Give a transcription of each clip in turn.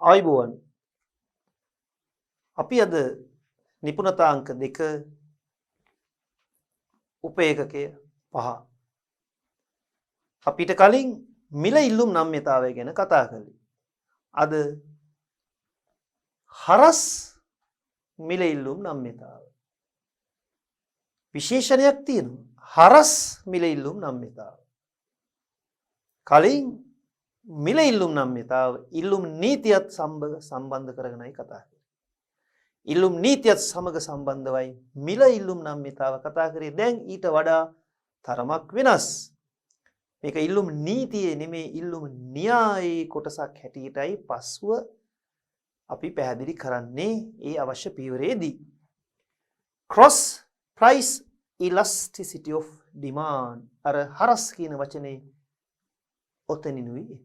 ආයුබෝවන්. අපි අද නිපුණතා අංක 2 උපේකකය 5 අපිට කලින් මිල ඉල්ලුම් නම්‍යතාවය ගැන කතා කළේ. අද හරස් මිල ඉල්ලුම් නම්‍යතාව. විශේෂණයක් තියෙනවා. හරස් මිල ඉල්ලුම් නම්‍යතාව. කලින් මිල ඉල්ලුම් නම්‍යතාව ඉල්ලුම් නීතියත් සම්බන්ධ කරගෙනයි කතා කරේ. ඉල්ලුම් නීතියත් සමග සම්බන්ධවයි මිල ඉල්ලුම් නම්‍යතාව කතා කරේ. දැන් ඊට වඩා තරමක් වෙනස්. මේක ඉල්ලුම් නීතියේ නෙමේ ඉල්ලුම් න්‍යායයේ කොටසක් හැටියටයි පසුව අපි පැහැදිලි කරන්නේ ඒ අවශ්‍ය පියවරේදී. cross price elasticity of demand අර හරස් කියන වචනේ ඔතනිනුයි.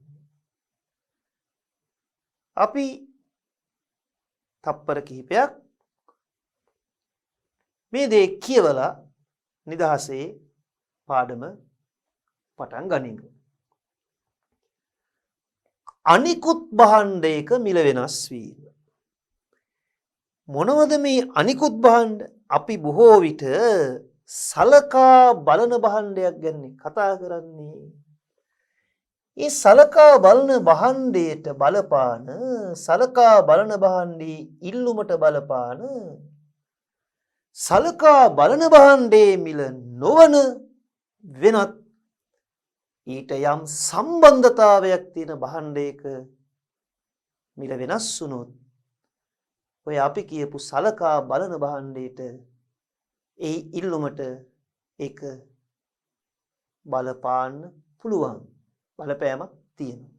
අපි තප්පර කිහිපයක් මේ දේ කියවලා නිදහසේ පාඩම පටන් ගනිමු. අනිකුත් භාණ්ඩයක මිල වෙනස් වීම. මොනවද මේ අනිකුත් භාණ්ඩ? අපි බොහෝ විට සලකා බලන භාණ්ඩයක් ගැන කතා කරන්නේ. ඒ සලකා බලන භාණ්ඩයට බලපාන සලකා බලන භාණ්ඩේ ඉල්ලුමට බලපාන සලකා බලන භාණ්ඩේ මිල නොවන වෙනත් ඊට යම් සම්බන්ධතාවයක් තියෙන භාණ්ඩයක මිල වෙනස් වුණොත් ඔය අපි කියපු සලකා බලන භාණ්ඩයට ඒ ඉල්ලුමට ඒක බලපාන්න පුළුවන්. බලපෑමක් තියෙනවා.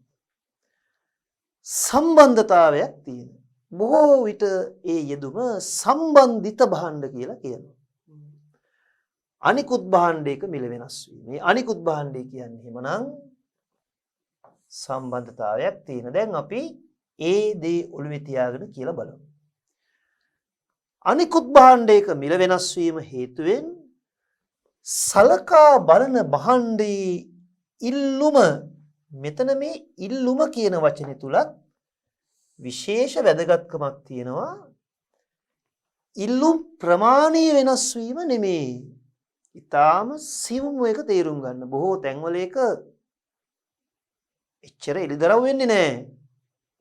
සම්බන්ධතාවයක් තියෙනවා. බොහෝ විට ඒ යෙදුම සම්බන්ධිත භාණ්ඩ කියලා කියනවා. අනිකුත් භාණ්ඩයක මිල වෙනස් වීම. මේ අනිකුත් භාණ්ඩය කියන්නේ එහෙමනම් සම්බන්ධතාවයක් තියෙන. දැන් අපි ඒ දේ ඔළුවේ තියාගෙන කියලා බලමු. අනිකුත් භාණ්ඩයක මිල වෙනස් වීම හේතුවෙන් සලකා බලන භාණ්ඩයේ ඉල්ලුම මෙතන මේ ඉල්ලුම කියන වචනේ තුලත් විශේෂ වැදගත්කමක් තියෙනවා. ඉල්ලුම් ප්‍රමාණය වෙනස් වීම නෙමෙයි. ඊටාම සිවුම් එක තේරුම් ගන්න. බොහෝ තැන්වල ඒක එච්චර එළිදරව් වෙන්නේ නැහැ.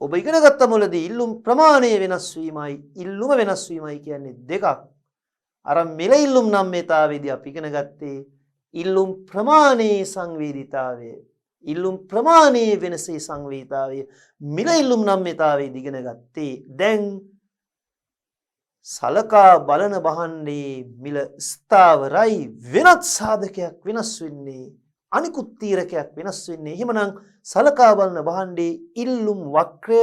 ඔබ ඉගෙන ගත්ත මුලදී ඉල්ලුම් ප්‍රමාණය වෙනස් වීමයි ඉල්ලුම වෙනස් වීමයි කියන්නේ දෙකක්. අර මිල ඉල්ලුම් නම්‍යතාවයේදී අපි ඉගෙන ගත්තේ ඉල්ලුම් ප්‍රමාණයේ සංවේදීතාවය. ඉල්ලුම් ප්‍රමාණයේ වෙනසේ සංවේදීතාවය මිල ඉල්ලුම් නම්‍යතාවයේදී ඉගෙන ගත්තේ. දැන් සලකා බලන භාණ්ඩයේ මිල ස්ථාවරයි වෙනත් සාධකයක් වෙනස් වෙන්නේ අනිකුත් තීරකයක් වෙනස් වෙන්නේ. එහෙමනම් සලකා බලන භාණ්ඩයේ ඉල්ලුම් වක්‍රය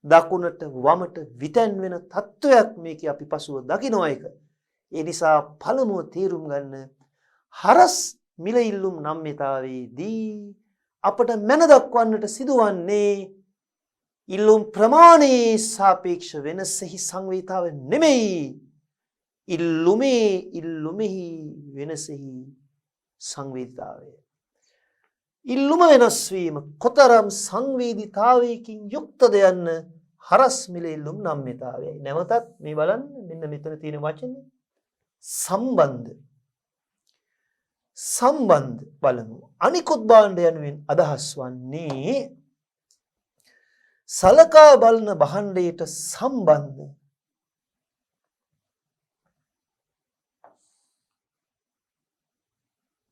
දකුණට වමට විතැන් වෙන තත්වයක් මේකේ අපි පසුව දකින්න එක. ඒ නිසා පළමුව තේරුම් ගන්න හරස් මිල ඉල්ලුම් නම්‍යතාවයේදී අපට මැන දක්වන්නට සිදුවන්නේ ඉල්ලුම් ප්‍රමාණයේ සාපේක්ෂ වෙනසෙහි සංවේදීතාවය නෙමෙයි. ඉල්ලුමෙහි වෙනසෙහි සංවේදීතාවය. ඉල්ලුම වෙනස් වීම කොතරම් සංවේදීතාවයකින් යුක්තද යන්න හරස් මිල ඉල්ලුම් නම්‍යතාවයයි. නැවතත් මේ බලන්න මෙන්න මෙතන තියෙන වචනේ සම්බන්ධ බලමු. අනිකුත් භාණ්ඩ යනුවෙන් අදහස් වන්නේ සලකා බලන භාණ්ඩයට සම්බන්ධ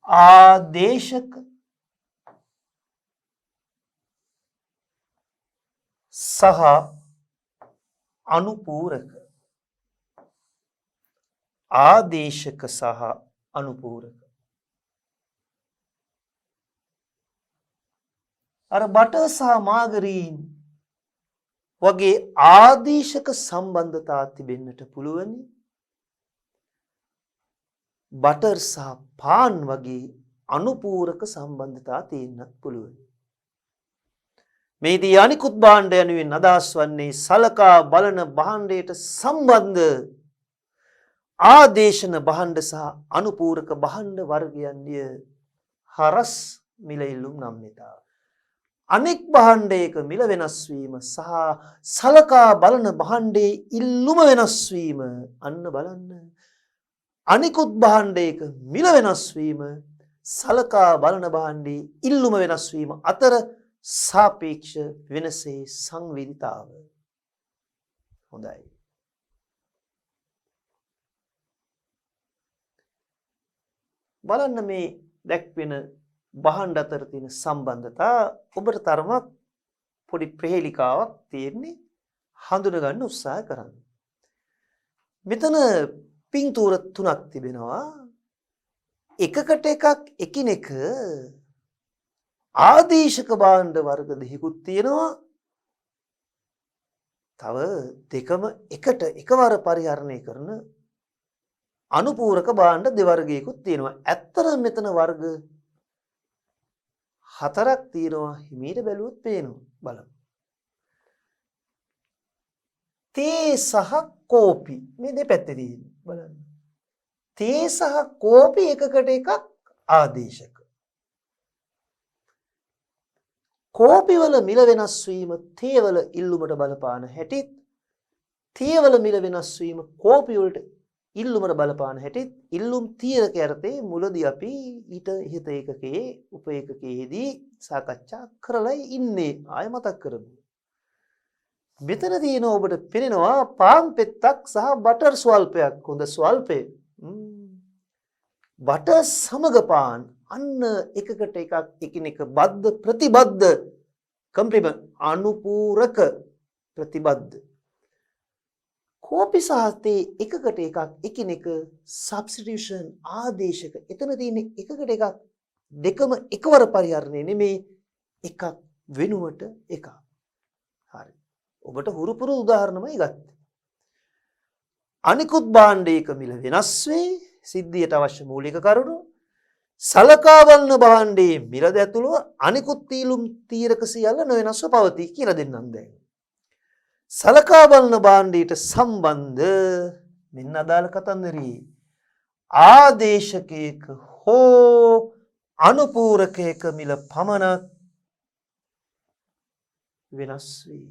ආදේශක සහ අනුපූරක. ආදේශක සහ අනුපූරක. අර බටර් සහ මාගරීන් වගේ ආදේශක සම්බන්ධතා තිබෙන්නට පුළුවනි. බටර් සහ පාන් වගේ අනුපූරක සම්බන්ධතා තියෙන්නත් පුළුවනි. මේදී අනිකුත් භාණ්ඩ යනුවෙන් අදහස් වන්නේ සලකා බලන භාණ්ඩයට සම්බන්ධ ආදේශන භාණ්ඩ සහ අනුපූරක භාණ්ඩ වර්ගයන්ය හරස් මිල ඉල්ලුම් නම්‍යතාව. අනෙක් භාණ්ඩයක මිල වෙනස් වීම සහ සලකා බලන භාණ්ඩයේ ඉල්ලුම වෙනස් වීම අන්න බලන්න. අනිකුත් භාණ්ඩයක මිල වෙනස් වීම සලකා බලන භාණ්ඩයේ ඉල්ලුම වෙනස් වීම අතර සාපේක්ෂ වෙනසේ සංවේදීතාව. හොඳයි. බලන්න මේ දැක්වෙන භාණ්ඩ අතර තියෙන සම්බන්ධතා ඔබට තරමක් පොඩි ප්‍රහේලිකාවක් තියෙන්නේ හඳුන ගන්න උත්සාහ කරන්න. මෙතන පින්තූර තුනක් තිබෙනවා. එකකට එකක් එකිනෙක ආදේශක භාණ්ඩ වර්ග දෙකකුත් තියෙනවා. තව දෙකම එකට එකවර පරිහරණය කරන අනුපූරක භාණ්ඩ දෙවර්ගයකුත් තියෙනවා. ඇත්තටම මෙතන වර්ග හතරක් තියෙනවා. හිමීට බැලුවොත් පේනවා. බලමු. තේ සහ කෝපි මේ දෙපැත්තේ තියෙනවා. බලන්න. තේ සහ කෝපි එකකට එකක් ආදේශක. කෝපි වල මිල වෙනස් වීම තේ වල ඉල්ලුමට බලපාන හැටිත් තේ වල මිල වෙනස් වීම කෝපි වලට ඉල්ලුමට බලපාන හැටිත් ඉල්ලුම් තීරක යටතේ මුලදී අපි ඊට ඉහත ඒකකයේ උප ඒකකයේදී සාකච්ඡා කරලා ඉන්නේ. ආය මතක් කරමු. මෙතන තියෙන ඔබට පෙනෙනවා පාන් පෙත්තක් සහ බටර් ස්වල්පයක්. හොඳ ස්වල්පය. බටර් සමග පාන් අන්න එකකට එකක් එකිනෙක බද්ධ ප්‍රතිබද්ධ කම්ප්ලිමන්ට් අනුපූරක ප්‍රතිබද්ධ. කෝපි සහ තේ එකකට එකක් එකිනෙක සබ්ස්ටිටියුෂන් ආදේශක. එතන තියෙන එකකට එකක් දෙකම එකවර පරිහරණය නෙමේ එකක් වෙනුවට එකක්. හරි. ඔබට හුරු පුරු උදාහරණමයි ගත්තේ. අනිකුත් භාණ්ඩයක මිල වෙනස් වේ. සිද්ධියට අවශ්‍ය මූලික කරුණු සලකා බලන භාණ්ඩයේ මිලද ඇතුළුව අනිකුත් තීලුම් තීරක සියල්ල නොවෙනස්ව පවතී කියලා දෙන්නම් දැන්. සලකා බලන භාණ්ඩයට සම්බන්ධ මෙන්න අදාළ කතන්දරේ ආදේශකයක හෝ අනුපූරකයක මිල පමණක් වෙනස් වේ.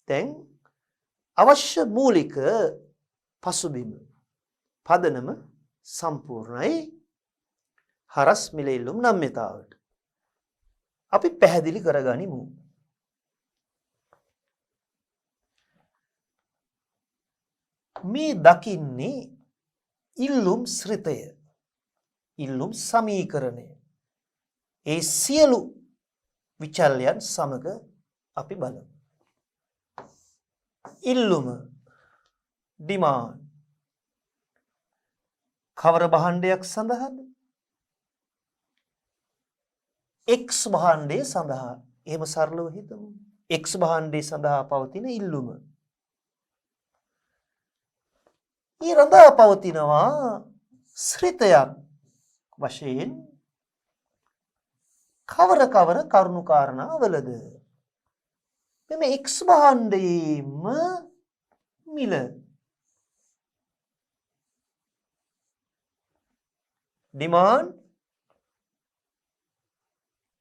දැන් අවශ්‍ය මූලික පසුබිම පදනම සම්පූර්ණයි. හරස් මිල ඉල්ලුම් නම්‍යතාවට අපි පැහැදිලි කරගනිමු. මේ දකින්නේ ඉල්ලුම් ශ්‍රිතය, ඉල්ලුම් සමීකරණය. ඒ සියලු විචල්යන් සමග අපි බලමු. ඉල්ලුම ඩිමාන්ඩ් කවර භාණ්ඩයක් සඳහාද? X භාණ්ඩය සඳහා. එහෙම සරලව හිතමු. X භාණ්ඩය සඳහා පවතින ඉල්ලුම. ඊ රඳා පවතිනවා ශ්‍රිතයක් වශයෙන් කවර කරුණු කාරණා වලද? මෙම X භාණ්ඩයේම මිල ඩිමාන්ඩ්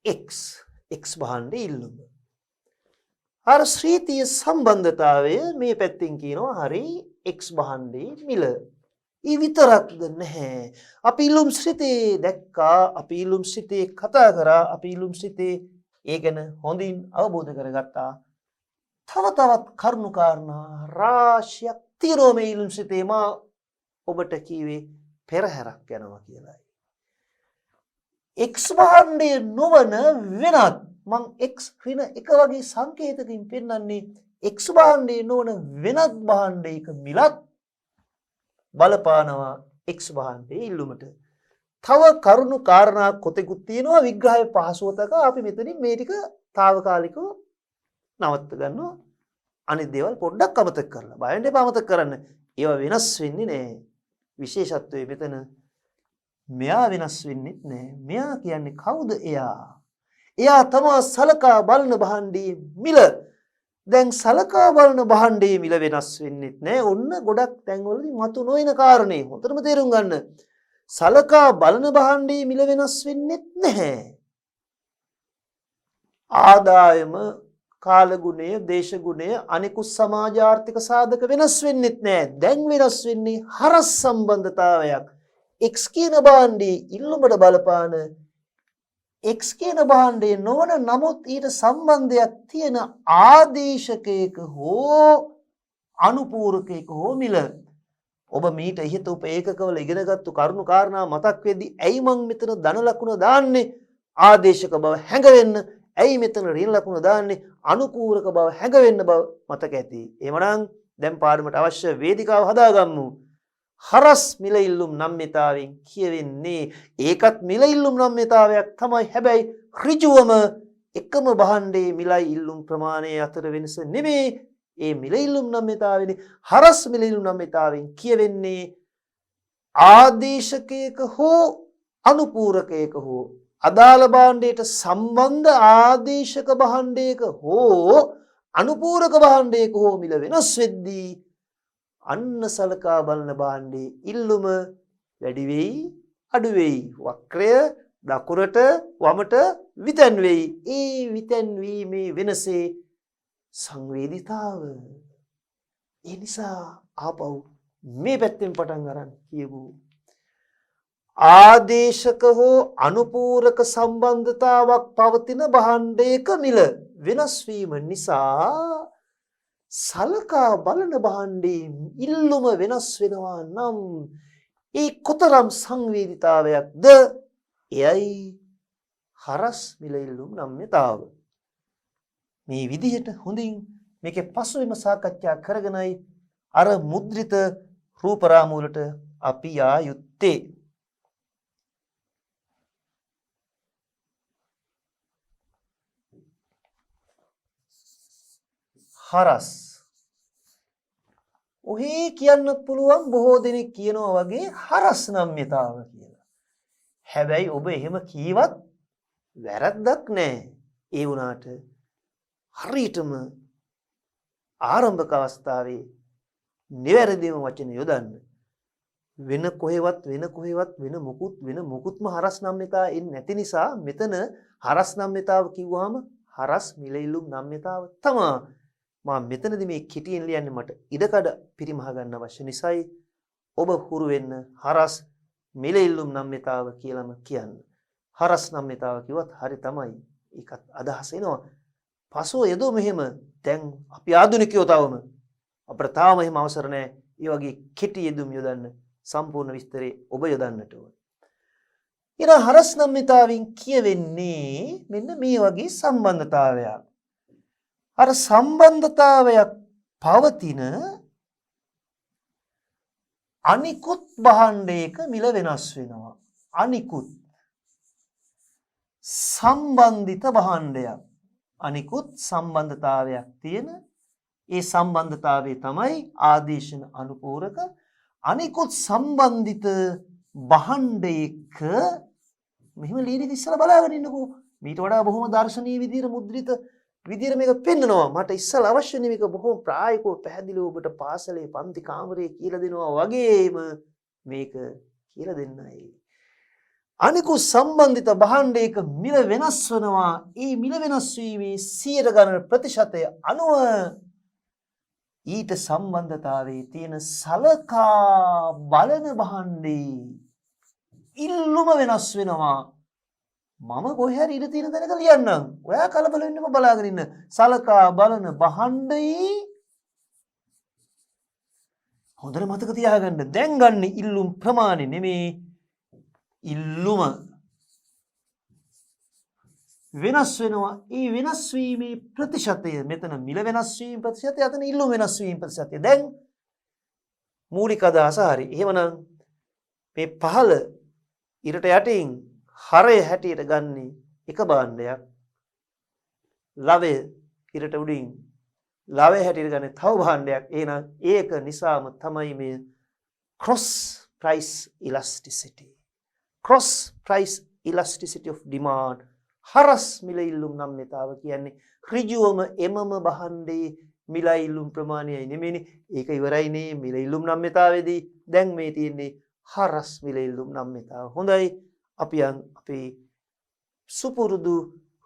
X භාණ්ඩයේ ඉල්ලුම. අර ශ්‍රීතිය සම්බන්ධතාවය මේ පැත්තෙන් කියනවා හරි X භාණ්ඩයේ මිල. ඊ විතරක්ද නැහැ. අපි ඉල්ලුම් ශ්‍රිතේ දැක්කා, අපි ඉල්ලුම් ශ්‍රිතේ කතා කරා, අපි ඉල්ලුම් ශ්‍රිතේ ඒ ගැන හොඳින් අවබෝධ කරගත්තා. තවත් කරුණු කාරණා රාශියක් තියෙනවා මේ ඉල්ලුම් ශ්‍රිතේ. මා ඔබට කීවේ පෙරහැරක් යනවා කියලායි. X භාණ්ඩයේ නොවන වෙනත් මං X ඍණ එක වගේ සංකේතකින් පෙන්වන්නේ X භාණ්ඩයේ නොවන වෙනත් භාණ්ඩයක මිලත් බලපානවා X භාණ්ඩයේ ඉල්ලුමට. තව කරුණු කාරණා කොතෙකුත් තියෙනවා විග්‍රහය පහසුවතක අපි මෙතනින් මේ ටික తాවකාලිකව නවත්ත ගන්නවා. අනිත් දේවල් පොඩ්ඩක් අමතක කරලා. බය වෙන්න එපා අමතක කරන්න. ඒවා වෙනස් වෙන්නේ නැහැ. විශේෂත්වය මෙතන මෙයා වෙනස් වෙන්නෙත් නැහැ. මෙයා කියන්නේ කවුද එයා? එයා තමයි සලකා බලන භාණ්ඩයේ මිල. දැන් සලකා බලන භාණ්ඩයේ මිල වෙනස් වෙන්නෙත් නැහැ. ඔන්න ගොඩක් තැන්වලදී මතු නොවන කාරණේ. හොඳටම තේරුම් ගන්න. සලකා බලන භාණ්ඩයේ මිල වෙනස් වෙන්නෙත් නැහැ. ආදායම කාලගුණය දේශගුණය අනිකුත් සමාජ ආර්ථික සාධක වෙනස් වෙන්නෙත් නෑ. දැන් වෙනස් වෙන්නේ හරස් සම්බන්ධතාවයක්. X කියන භාණ්ඩේ ඉල්ලුමට බලපාන X කියන භාණ්ඩේ නොවන නමුත් ඊට සම්බන්ධයක් තියෙන ආදේශකයක හෝ අනුපූරකයක හෝ මිල. ඔබ මීට ඉහත උප ඒකකවල ඉගෙනගත්තු කරුණු කාරණා මතක් වෙද්දී ඇයි මං මෙතන ධන ලකුණ දාන්නේ ආදේශක බව හැඟවෙන්න, ඇයි මෙතන ඍණ ලකුණ දාන්නේ අනුපූරක බව හැඟවෙන්න බව මතක ඇති. එහෙමනම් දැන් පාඩමට අවශ්‍ය වේදිකාව හදාගමු. හරස් මිල ඉල්ලුම් නම්‍යතාවෙන් කියවෙන්නේ ඒකත් මිල ඉල්ලුම් නම්‍යතාවයක් තමයි. හැබැයි ඍජුවම එකම භාණ්ඩයේ මිලයි ඉල්ලුම් ප්‍රමාණය අතර වෙනස නෙමෙයි. ඒ මිල ඉල්ලුම් නම්‍යතාවෙන්නේ හරස් මිල ඉල්ලුම් නම්‍යතාවෙන් කියවෙන්නේ ආදේශකයක හෝ අනුපූරකයක හෝ අදාළ භාණ්ඩයට සම්බන්ධ ආදේශක භාණ්ඩයක හෝ අනුපූරක භාණ්ඩයක හෝ මිල වෙනස් වෙද්දී අන්න සලකා බලන භාණ්ඩයේ ඉල්ලුම වැඩි වෙයි අඩු වෙයි. වක්‍රය දකුරට වමට විතැන් වෙයි. ඒ විතැන් වීමේ වෙනසේ සංවේදීතාව. ඒ නිසා ආපහු මේ පැත්තෙන් පටන් අරන් කියමු. ආදේශක හෝ අනුපූරක සම්බන්ධතාවක් පවතින භාණ්ඩයක මිල වෙනස් වීම නිසා සලකා බලන භාණ්ඩයේ ඉල්ලුම වෙනස් වෙනවා නම් ඒ කොතරම් සංවේදීතාවයක්ද? එයයි හරස් මිල ඉල්ලුම් නම්‍යතාව. මේ විදිහට හොඳින් මේකේ පසුබිම සාකච්ඡා කරගෙනයි අර මුද්‍රිත රූප රාමු වලට අපි යා යුත්තේ. හරස් ඔහේ කියන්න පුළුවන් බොහෝ දෙනෙක් කියනවා වගේ හරස් නම්‍යතාව කියලා. හැබැයි ඔබ එහෙම කීවත් වැරද්දක් නැහැ. ඒ වුණාට හරියටම ආරම්භක අවස්ථාවේ නිවැරදිම වචන යොදන්න. වෙන කොහෙවත් වෙන මුකුත්ම හරස් නම්‍යතාව එන්නේ නැති නිසා මෙතන හරස් නම්‍යතාව කිව්වහම හරස් මිල ඉල්ලුම් නම්‍යතාව තමයි. මම මෙතනදී මේ කිටියෙන් ලියන්නේ මට ඉඩකඩ පිරිමහ ගන්න අවශ්‍ය නිසායි. ඔබ හුරු වෙන්න හරස් මිල ඉල්ලුම් නම්‍යතාව කියලාම කියන්න. හරස් නම්‍යතාව කිව්වත් හරි තමයි. ඒකත් අදහස එනවා. පසුව යදෝ මෙහෙම දැන් අපි ආධුනිකයෝ තවම අපිට තාම එහෙම අවසර නැහැ. ඒ වගේ කෙටි යෙදුම් යොදන්න සම්පූර්ණ විස්තරේ ඔබ යොදන්නට ඕන. ඊට හරස් නම්‍යතාවෙන් කියවෙන්නේ මෙන්න මේ වගේ සම්බන්ධතාවයක්. අර සම්බන්ධතාවයක් පවතින අනිකුත් භාණ්ඩයක මිල වෙනස් වෙනවා. අනිකුත් සම්බන්ධිත භාණ්ඩයක්. අනිකුත් සම්බන්ධතාවයක් තියෙන ඒ සම්බන්ධතාවය තමයි ආදේශන අනුපූරක. අනිකුත් සම්බන්ධිත භාණ්ඩයක මෙහෙම ලියන ඉස්සලා බලාගෙන ඉන්නකෝ. මීට වඩා බොහොම දර්ශනීය විදිහට මුද්‍රිත විදිහට මේක පෙන්නනවා. මට ඉස්සලා අවශ්‍ය නෙමෙයි මේක බොහොම ප්‍රායෝගිකව පැහැදිලිව ඔබට පාසලේ පන්ති කාමරයේ කියලා දෙනවා වගේම මේක කියලා දෙන්නයි. අනිකුත් සම්බන්ධිත භාණ්ඩයක මිල වෙනස් වෙනවා. ඒ මිල වෙනස් වීමේ 100 ගණන ප්‍රතිශතය අනුව ඊට සම්බන්ධතාවයේ තියෙන සලකා බලන භාණ්ඩේ ඉල්ලුම වෙනස් වෙනවා. මම කොහේ හරි ඉඳ තියෙන තැනක ලියන්නම්. ඔයා කලබල වෙන්නම බලාගෙන ඉන්න. සලකා බලන භාණ්ඩේ හොඳට මතක තියාගන්න. දැන් ගන්න ඉල්ලුම් ප්‍රමාණය නෙමේ ඉල්ලුම වෙනස් වෙනවා. ඒ වෙනස් වීමේ ප්‍රතිශතය මෙතන මිල වෙනස් වීම ප්‍රතිශතය, අතන ඉල්ලුම වෙනස් වීම ප්‍රතිශතය. දැන් මූලික අදහස හරි. එහෙමනම් මේ පහළ ඉරට යටින් හරය හැටියට ගන්නේ එක භාණ්ඩයක්. ලවය ඉරට උඩින් ලවය හැටියට ගන්නේ තව භාණ්ඩයක්. එහෙනම් ඒක නිසාම තමයි මේ cross price elasticity. cross price elasticity of demand. හරස් මිල ඉල්ලුම් නම්‍යතාව කියන්නේ ඍජුවම එමම භාණ්ඩයේ මිල ඉල්ලුම් ප්‍රමාණයයි නෙමෙයිනේ. ඒක ඉවරයිනේ මිල ඉල්ලුම් නම්‍යතාවේදී. දැන් මේ තියෙන්නේ හරස් මිල ඉල්ලුම් නම්‍යතාව. හොඳයි. අපි අපේ සුපුරුදු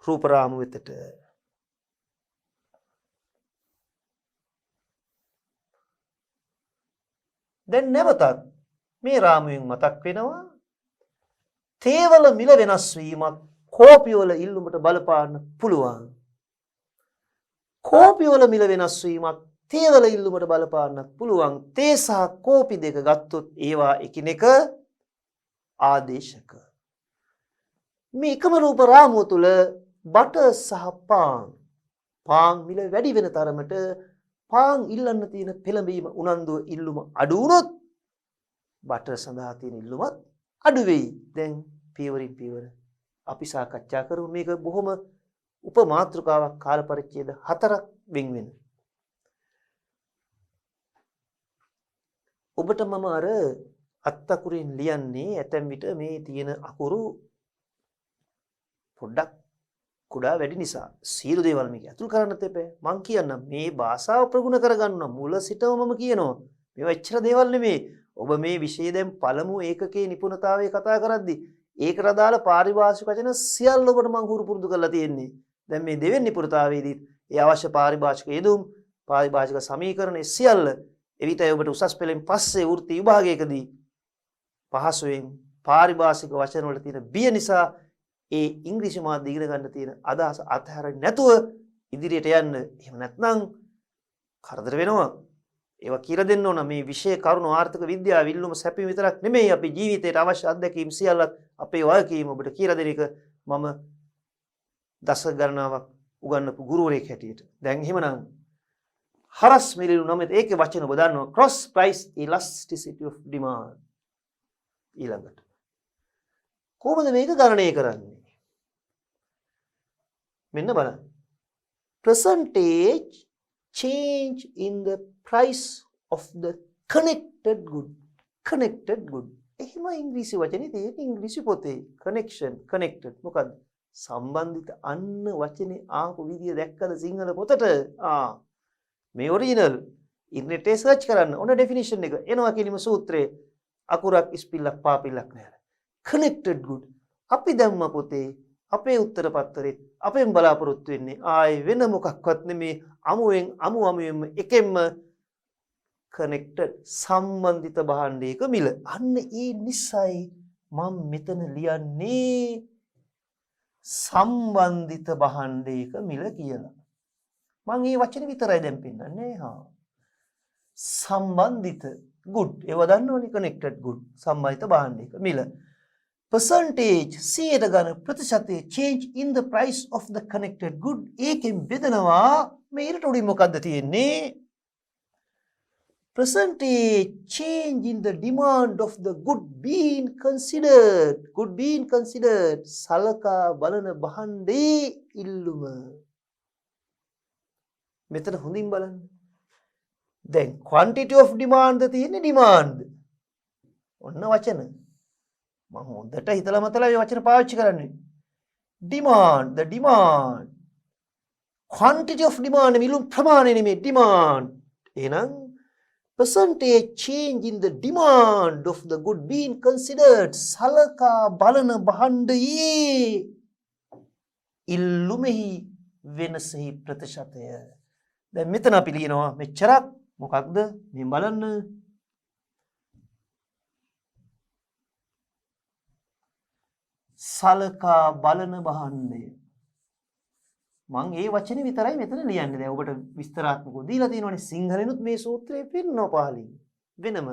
රූප රාමු වෙතට. දැන් නැවතත් මේ රාමුවෙන් මතක් වෙනවා තේවල මිල වෙනස් වීමක් කෝපි වල ඉල්ලුමට බලපාන්න පුළුවන්. කෝපි වල මිල වෙනස් වීමක් තේවල ඉල්ලුමට බලපාන්නත් පුළුවන්. තේ සහ කෝපි දෙක ගත්තොත් ඒවා එකිනෙක ආදේශක. මේ එකම රූප රාමුව තුල බටර් සහ පාන් මිල වැඩි වෙන තරමට පාන් ඉල්ලන්න තියෙන පෙළඹීම උනන්දුව ඉල්ලුම අඩු වුණොත් බටර් සඳහා තියෙන ඉල්ලුමත් අඩු වෙයි. දැන් පියවරින් පියවර අපි සාකච්ඡා කරමු. මේක බොහොම උපමාත්‍රකාවක් කාල පරිච්ඡේද 4ක් වෙන් වෙන. ඔබට මම අර අත්තකුරින් ලියන්නේ ඇතැම් විට මේ තියෙන අකුරු පොඩ්ඩක් කුඩා වැඩි නිසා සියලු දේවල් මේක ඇතුල් කරන්නත් එපා. මං කියන්නම් මේ භාෂාව ප්‍රගුණ කරගන්න මුල සිටම මම කියනවා. මේවා එච්චර දේවල් නෙමෙයි. ඔබ මේ විෂය දැන් පළමු ඒකකයේ නිපුණතාවය කතා කරද්දී ඒකට අදාළ පාරිභාෂික වචන සියල්ල ඔබට මං හුරු පුරුදු කරලා තියෙන්නේ. දැන් මේ දෙවෙනි නිපුණතාවයේදී ඒ අවශ්‍ය පාරිභාෂික යෙදුම් පාරිභාෂික සමීකරණ සියල්ල එවිටයි ඔබට උසස් පෙළෙන් පස්සේ වෘත්ති විභාගයකදී පහසුවෙන් පාරිභාෂික වචන වල තියෙන බිය නිසා ඒ ඉංග්‍රීසි මාධ්‍ය ඉගෙන ගන්න තියෙන අදහස අත්හැරෙන්නේ නැතුව ඉදිරියට යන්න. එහෙම නැත්නම් කරදර වෙනවා. ඒවා කියලා දෙන්න ඕන. මේ විෂය කරුණු ආර්ථික විද්‍යාව විල්ලුම සැපීම විතරක් නෙමෙයි අපේ ජීවිතයට අවශ්‍ය අත්දැකීම් සියල්ලත් අපේ වගකීම ඔබට කියලා දෙන එක මම දශක ගණනාවක් උගන්වපු ගුරුවරයෙක් හැටියට. දැන් එහෙමනම් හරස් මිලිලු නමෙත් ඒකේ වචන ඔබ දන්නවා cross price elasticity of demand. ඊළඟට කොහොමද මේක ගණනය කරන්නේ? මෙන්න බලන්න. Percentage change in the price of the connected good. Connected good. එහෙම ඉංග්‍රීසි වචනේ තියෙන ඉංග්‍රීසි පොතේ connection connected මොකද්ද? සම්බන්ධිත අන්න වචනේ ආපු විදිය දැක්කද සිංහල පොතට? මේ ඔරිජිනල් ඉන්ටර්නෙට් එකේ සර්ච් කරන්න ඕන ඩෙෆිනිෂන් එක එනවා කිලිම සූත්‍රයේ අකුරක් ඉස්පිල්ලක් පාපිල්ලක් නැහැ. connected good. අපි දැම්ම පොතේ අපේ උත්තර පත්‍රෙත් අපෙන් බලාපොරොත්තු වෙන්නේ ආයේ වෙන මොකක්වත් නෙමේ අමුවෙන්ම එකෙන්ම connected සම්බන්ධිත භාණ්ඩයක මිල. අන්න ඒ නිසයි මම මෙතන ලියන්නේ සම්බන්ධිත භාණ්ඩයක මිල කියලා. මම මේ වචනේ විතරයි දැන් පෙන්නන්නේ. සම්බන්ධිත good. ඒව දන්නවනේ connected good. සම්බන්ධිත භාණ්ඩයක මිල. percentage සියයට ගන්න ප්‍රතිශතයේ change in the price of the connected good. ඒකෙන් බෙදනවා මේ ඊට උඩින් මොකද්ද තියෙන්නේ? percentage change in the demand of the good being considered. good being considered. සලකා බලන භාණ්ඩේ ඉල්ලුම. මෙතන හොඳින් බලන්න. දැන් quantity of demand තියෙන්නේ demand. ඔන්න වචන. මම හොඳට හිතලා මතලා මේ වචන පාවිච්චි කරන්නේ. demand, the demand. quantity of demand මිලුම් ප්‍රමාණය නෙමෙයි demand. එහෙනම් percentage change in the demand of the good being considered. සලකා බලන භාණ්ඩයේ ඉල්ලුමෙහි වෙනසෙහි ප්‍රතිශතය. දැන් මෙතන අපි ලියනවා මෙච්චරක් මොකක්ද මේ බලන්න. සලකා බලන භාණ්ඩය. මම ඒ වචනේ විතරයි මෙතන ලියන්නේ. දැන් ඔබට විස්තරාත්මකව දීලා තියෙනවානේ සිංහලෙනුත් මේ සූත්‍රය පෙන්නනවා පහලින්. වෙනම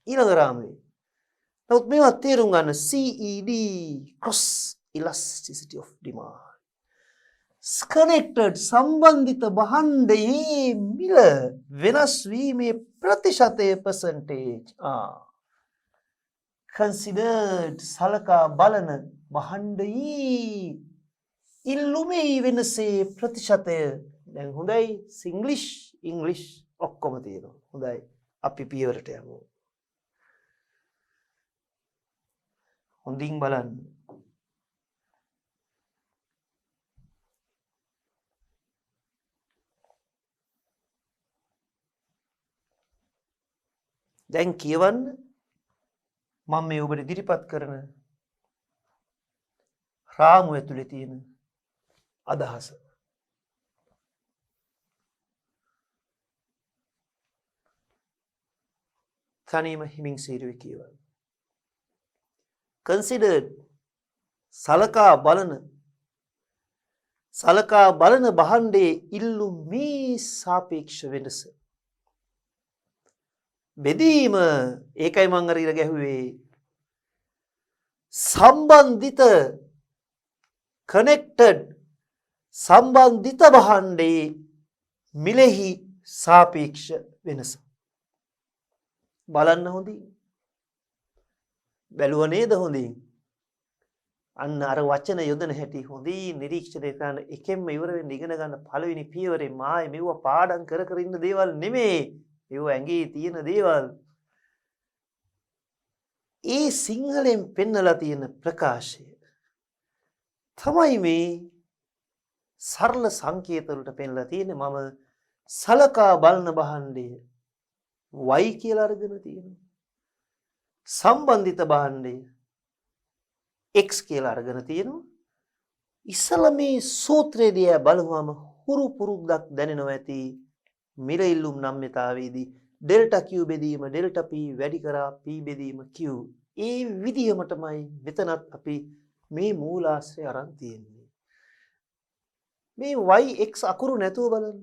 ඊළඟ රාමුවේ. නමුත් මේවා තේරුම් ගන්න CED cross elasticity of demand. connected සම්බන්ධිත භාණ්ඩයේ මිල වෙනස් වීමේ ප්‍රතිශතය percentage. considered සලකා බලන භාණ්ඩයේ ඉල්ලුමේ වෙනසේ ප්‍රතිශතය. දැන් හොඳයි ඉංග්ලිෂ් ඔක්කොම තියෙනවා. හොඳයි අපි පියවරට යමු. හොඳින් බලන්න. දැන් කියවන්න මම මේ ඔබට ඉදිරිපත් කරන රාමුව ඇතුලේ තියෙන අදහස. තනියම හිමින් සීරුවේ කියවන. considered සලකා බලන භාණ්ඩයේ ඉල්ලුමේ සාපේක්ෂ වෙනස. බෙදීම ඒකයි මං අර ඉර ගැහුවේ. සම්බන්ධිත connected සම්බන්ධිත භාණ්ඩයේ මිලෙහි සාපේක්ෂ වෙනස. බලන්න හොඳින්. බැලුව නේද හොඳින්? අන්න අර වචන යොදන හැටි හොඳින් නිරීක්ෂණය කරන එකෙන්ම ඉවර වෙන්න ඉගෙන ගන්න පළවෙනි පියවරේ මායේ මෙව පාඩම් කර කර ඉන්න දේවල් නෙමෙයි. මෙව ඇඟේ තියෙන දේවල්. ඒ සිංහලෙන් පෙන්නලා තියෙන ප්‍රකාශය තමයි මේ සරල සංකේත වලට පෙන්නලා තියෙන්නේ. මම සලකා බලන භාණ්ඩය y කියලා අරගෙන තියෙනවා. සම්බන්ධිත භාණ්ඩය x කියලා අරගෙන තියෙනවා. ඉස්සලා මේ සූත්‍රයේදී බලුවාම හුරු පුරුද්දක් දැනෙනවා ඇති. මිල ඉල්ලුම් නම්‍යතාවේදී ඩෙල්ටා q බෙදීම ඩෙල්ටා p වැඩි කරා p බෙදීම q. ඒ විදියම තමයි මෙතනත් අපි මේ මූලාශ්‍රය අරන් තියෙන්නේ. මේ y x අකුරු නැතුව බලන්න.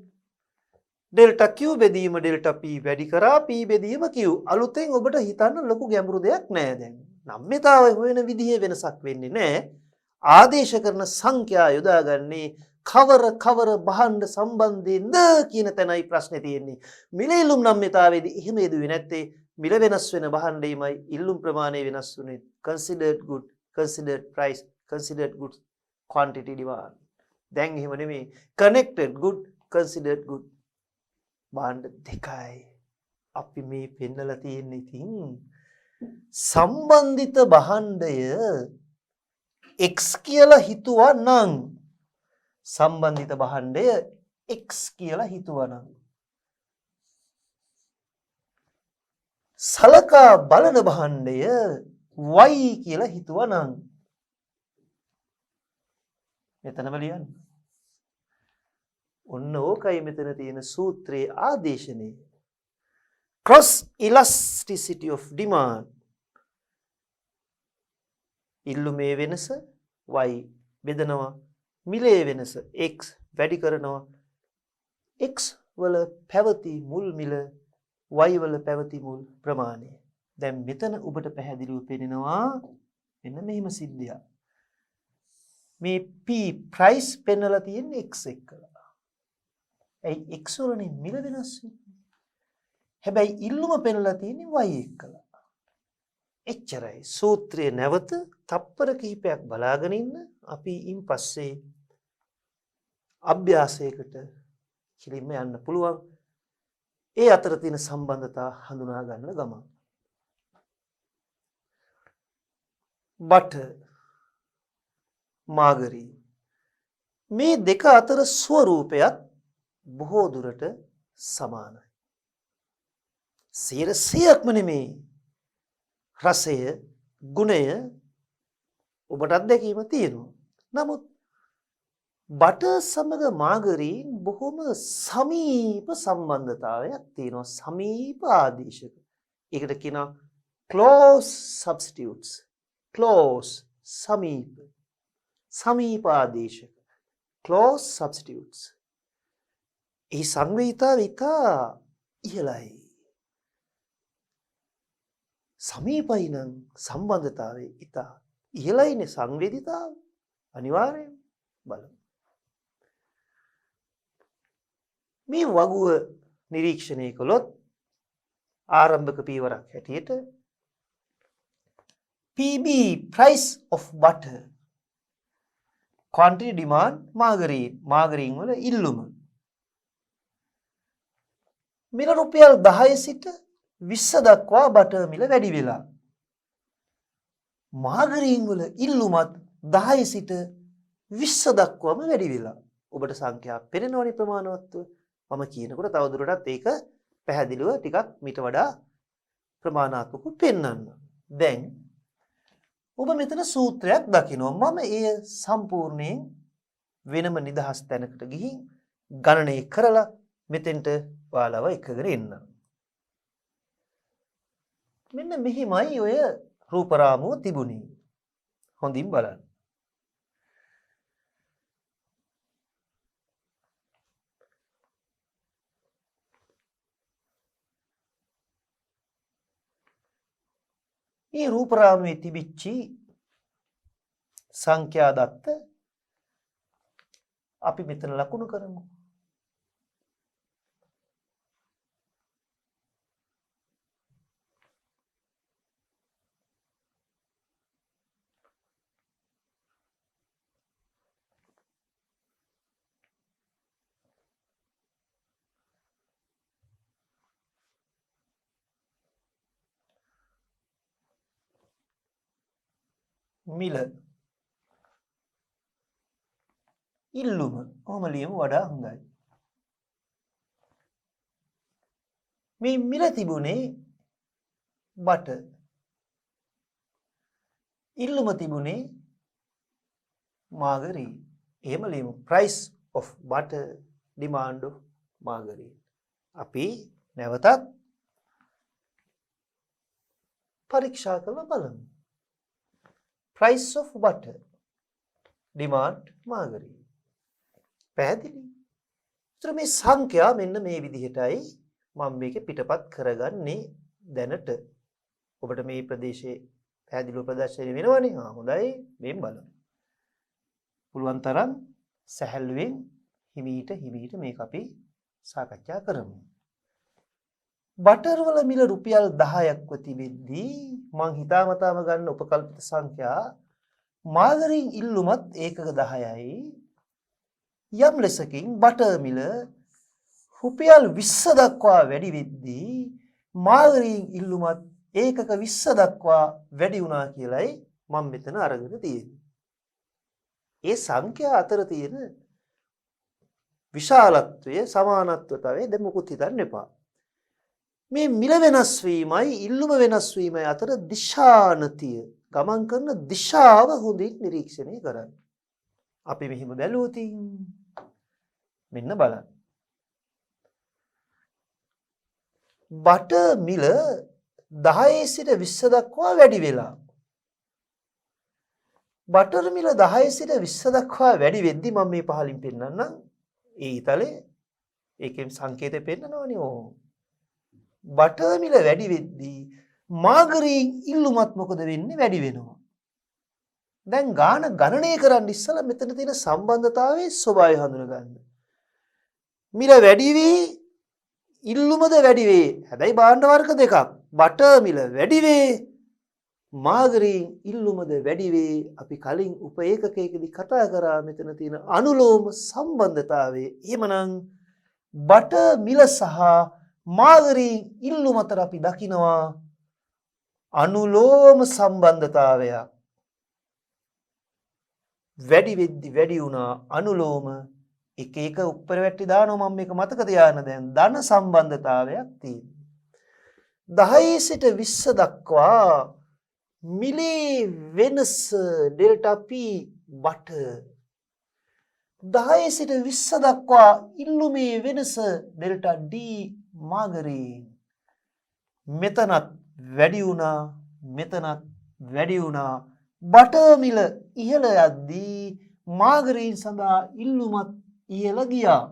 ඩෙල්ටා q බෙදීම ඩෙල්ටා p වැඩි කරා p බෙදීම q. අලුතෙන් ඔබට හිතන්න ලොකු ගැඹුරු දෙයක් නෑ දැන්. නම්‍යතාවය හොයන විදිහේ වෙනසක් වෙන්නේ නෑ. ආදේශ කරන සංඛ්‍යා යොදාගන්නේ කවර භාණ්ඩ සම්බන්ධයෙන්ද කියන තැනයි ප්‍රශ්නේ තියෙන්නේ. මිල ඉල්ලුම් නම්‍යතාවයේදී එහෙම යෙදුවේ නැත්තේ මිල වෙනස් වෙන භාණ්ඩෙමයි ඉල්ලුම් ප්‍රමාණය වෙනස් වුනේ. considered good, considered price, considered goods quantity demand. දැන් එහෙම නෙමෙයි. connected good, considered good. භාණ්ඩ දෙකයි. අපි මේ පෙන්නලා තියෙන්නේ ඉතින් සම්බන්ධිත භාණ්ඩය x කියලා හිතුවා නම් සම්බන්ධිත භාණ්ඩය x කියලා හිතුවා නම් සලකා බලන භාණ්ඩය y කියලා හිතුවා නම් මෙතනම ලියන්න. ඔන්න ඕකයි මෙතන තියෙන සූත්‍රයේ ආදේශනේ. cross elasticity of demand. ඉල්ලුමේ වෙනස y බෙදනවා. මිලේ වෙනස x වැඩි කරනවා. x වල පැවති මුල් මිල y වල පැවති මුල් ප්‍රමාණය. දැන් මෙතන ඔබට පැහැදිලිව පේනවා මෙන්න මෙහිම සිද්ධියක්. මේ p price පෙන්නලා තියෙන්නේ x එක්කලා. ඒ x වලනේ මිල වෙනස් වෙන්නේ. හැබැයි ඉල්ලුම පෙන්නලා තියෙන්නේ y එක්කලා. එච්චරයි. සූත්‍රයේ නැවත තප්පර කිහිපයක් බලාගෙන ඉන්න. අපි ඉන් පස්සේ අභ්‍යාසයකට කිලින්ම යන්න පුළුවන්. ඒ අතර තියෙන සම්බන්ධතා හඳුනා ගන්න ගමන්. butter, margarine මේ දෙක අතර ස්වරූපයත් බොහෝ දුරට සමානයි. 100%ක්ම නෙමෙයි. රසය, ගුණය ඔබට අත්දැකීම තියෙනවා. නමුත් බටර් සමග මාගරීන් බොහොම සමීප සම්බන්ධතාවයක් තියෙනවා. සමීප ආදේශක. ඒකට කියනවා close substitutes. close සමීප. සමීප ආදේශක. close substitutes. ඒ සංවේදීතාවය ඉතා ඉහළයි. සමීපයි නම් සම්බන්ධතාවය ඉතා ඉහළයිනේ. සංවේදීතාව අනිවාර්යයෙන් බලමු. මේ වගුව නිරීක්ෂණය කළොත් ආරම්භක පියවරක් හැටියට PB price of butter, quantity demand margarine වල ඉල්ලුම මිල රුපියල් 10 සිට 20 දක්වා බටර් මිල වැඩි වෙලා. මාගරීන් වල ඉල්ලුමත් 10 සිට 20 දක්වාම වැඩි වෙලා. ඔබට සංඛ්‍යා පෙරෙනවනේ ප්‍රමාණවත්ව. මම කියනකොට තවදුරටත් ඒක පැහැදිලිව ටිකක් මීට වඩා ප්‍රමාණාත්මකව පෙන්වන්න. දැන් ඔබ මෙතන සූත්‍රයක් දකිනවා. මම එය සම්පූර්ණයෙන් වෙනම නිදහස් තැනකට ගිහින් ගණනය කරලා මෙතෙන්ට ඔයාලව එකගෙන එන්න. මෙන්න මෙහිමයි ඔය රූපරාමුව තිබුණේ. හොඳින් බලන්න. මේ රූපරාමුවේ තිබිච්චි සංඛ්‍යා දත්ත අපි මෙතන ලකුණු කරමු. මිල ඉල්ලුම කොහොම ලියමු වඩා හොඳයි. මේ මිල තිබුණේ බට. ඉල්ලුම තිබුණේ මාගරීන්. එහෙම ලියමු. price of butter, demand of margarine. අපි නැවතත් පරීක්ෂා කරලා බලමු. price of butter, demand margarine. පැහැදිලි. ඒතර මේ සංඛ්‍යා මෙන්න මේ විදිහටයි මම මේක පිටපත් කරගන්නේ දැනට. ඔබට මේ ප්‍රදේශයේ පැහැදිලිව ප්‍රදර්ශනය වෙනවනේ. හොඳයි. මේන් බලමු. පුළුවන් තරම් සැහැල්ලුවෙන් හිමීට මේක අපි සාකච්ඡා කරමු. බටර් වල මිල රුපියල් 10ක්ව තිබෙද්දී මං හිතාමතාම ගන්න උපකල්පිත සංඛ්‍යා මාගරීන් ඉල්ලුමත් ඒකක 10යි. යම් ලෙසකින් බටර් මිල රුපියල් 20 දක්වා වැඩි වෙද්දී මාගරීන් ඉල්ලුමත් ඒකක 20 දක්වා වැඩි වුණා කියලයි මම මෙතන අරගෙන තියෙන්නේ. ඒ සංඛ්‍යා අතර තියෙන විශාලත්වය සමානත්වතාවය දැන් මොකුත් හිතන්න එපා. මේ මිල වෙනස් වීමයි ඉල්ලුම වෙනස් වීමයි අතර දිශානතිය ගමන් කරන දිශාව හොඳින් නිරීක්ෂණය කරන්න. අපි මෙහිම බැලුවොත් මෙන්න බලන්න. බටර් මිල 10 සිට 20 දක්වා වැඩි වෙලා. බටර් මිල 10 සිට 20 දක්වා වැඩි වෙද්දි මම මේ පහලින් පෙන්නන්නම්. ඒ ඊතලේ ඒකෙන් සංකේතය පෙන්නනවනේ ඕ. බටර් මිල වැඩි වෙද්දී මාගරීන් ඉල්ලුමත් මොකද වෙන්නේ? වැඩි වෙනවා. දැන් ගාන ගණනය කරන්න ඉස්සලා මෙතන තියෙන සම්බන්ධතාවයේ ස්වභාවය හඳුන ගන්න. මිල වැඩි වී ඉල්ලුමද වැඩි වේ. හැබැයි භාණ්ඩ වර්ග දෙකක්. බටර් මිල වැඩි වේ මාගරීන් ඉල්ලුමද වැඩි වේ. අපි කලින් උප ඒකකයකදී කතා කරා මෙතන තියෙන අනුලෝම සම්බන්ධතාවය. එහෙමනම් බටර් මිල සහ මාගරීන් ඉල්ලුම අතර අපි දකිනවා අනුලෝම සම්බන්ධතාවයක්. වැඩි වෙද්දි වැඩි වුණා අනුලෝම එක එක උඩර වැටි දානවා. මම මේක මතක තියාගන්න. දැන් ධන සම්බන්ධතාවයක් තියෙනවා. 10 සිට 20 දක්වා මිලේ වෙනස ඩෙල්ටා P බටර්. 10 සිට 20 දක්වා ඉල්ලුමේ වෙනස ඩෙල්ටා D මාගරීන්. මෙතනත් වැඩි වුණා මෙතනත් වැඩි වුණා. බටර් මිල ඉහළ යද්දී මාගරීන් සඳහා ඉල්ලුමත් ඉහළ ගියා.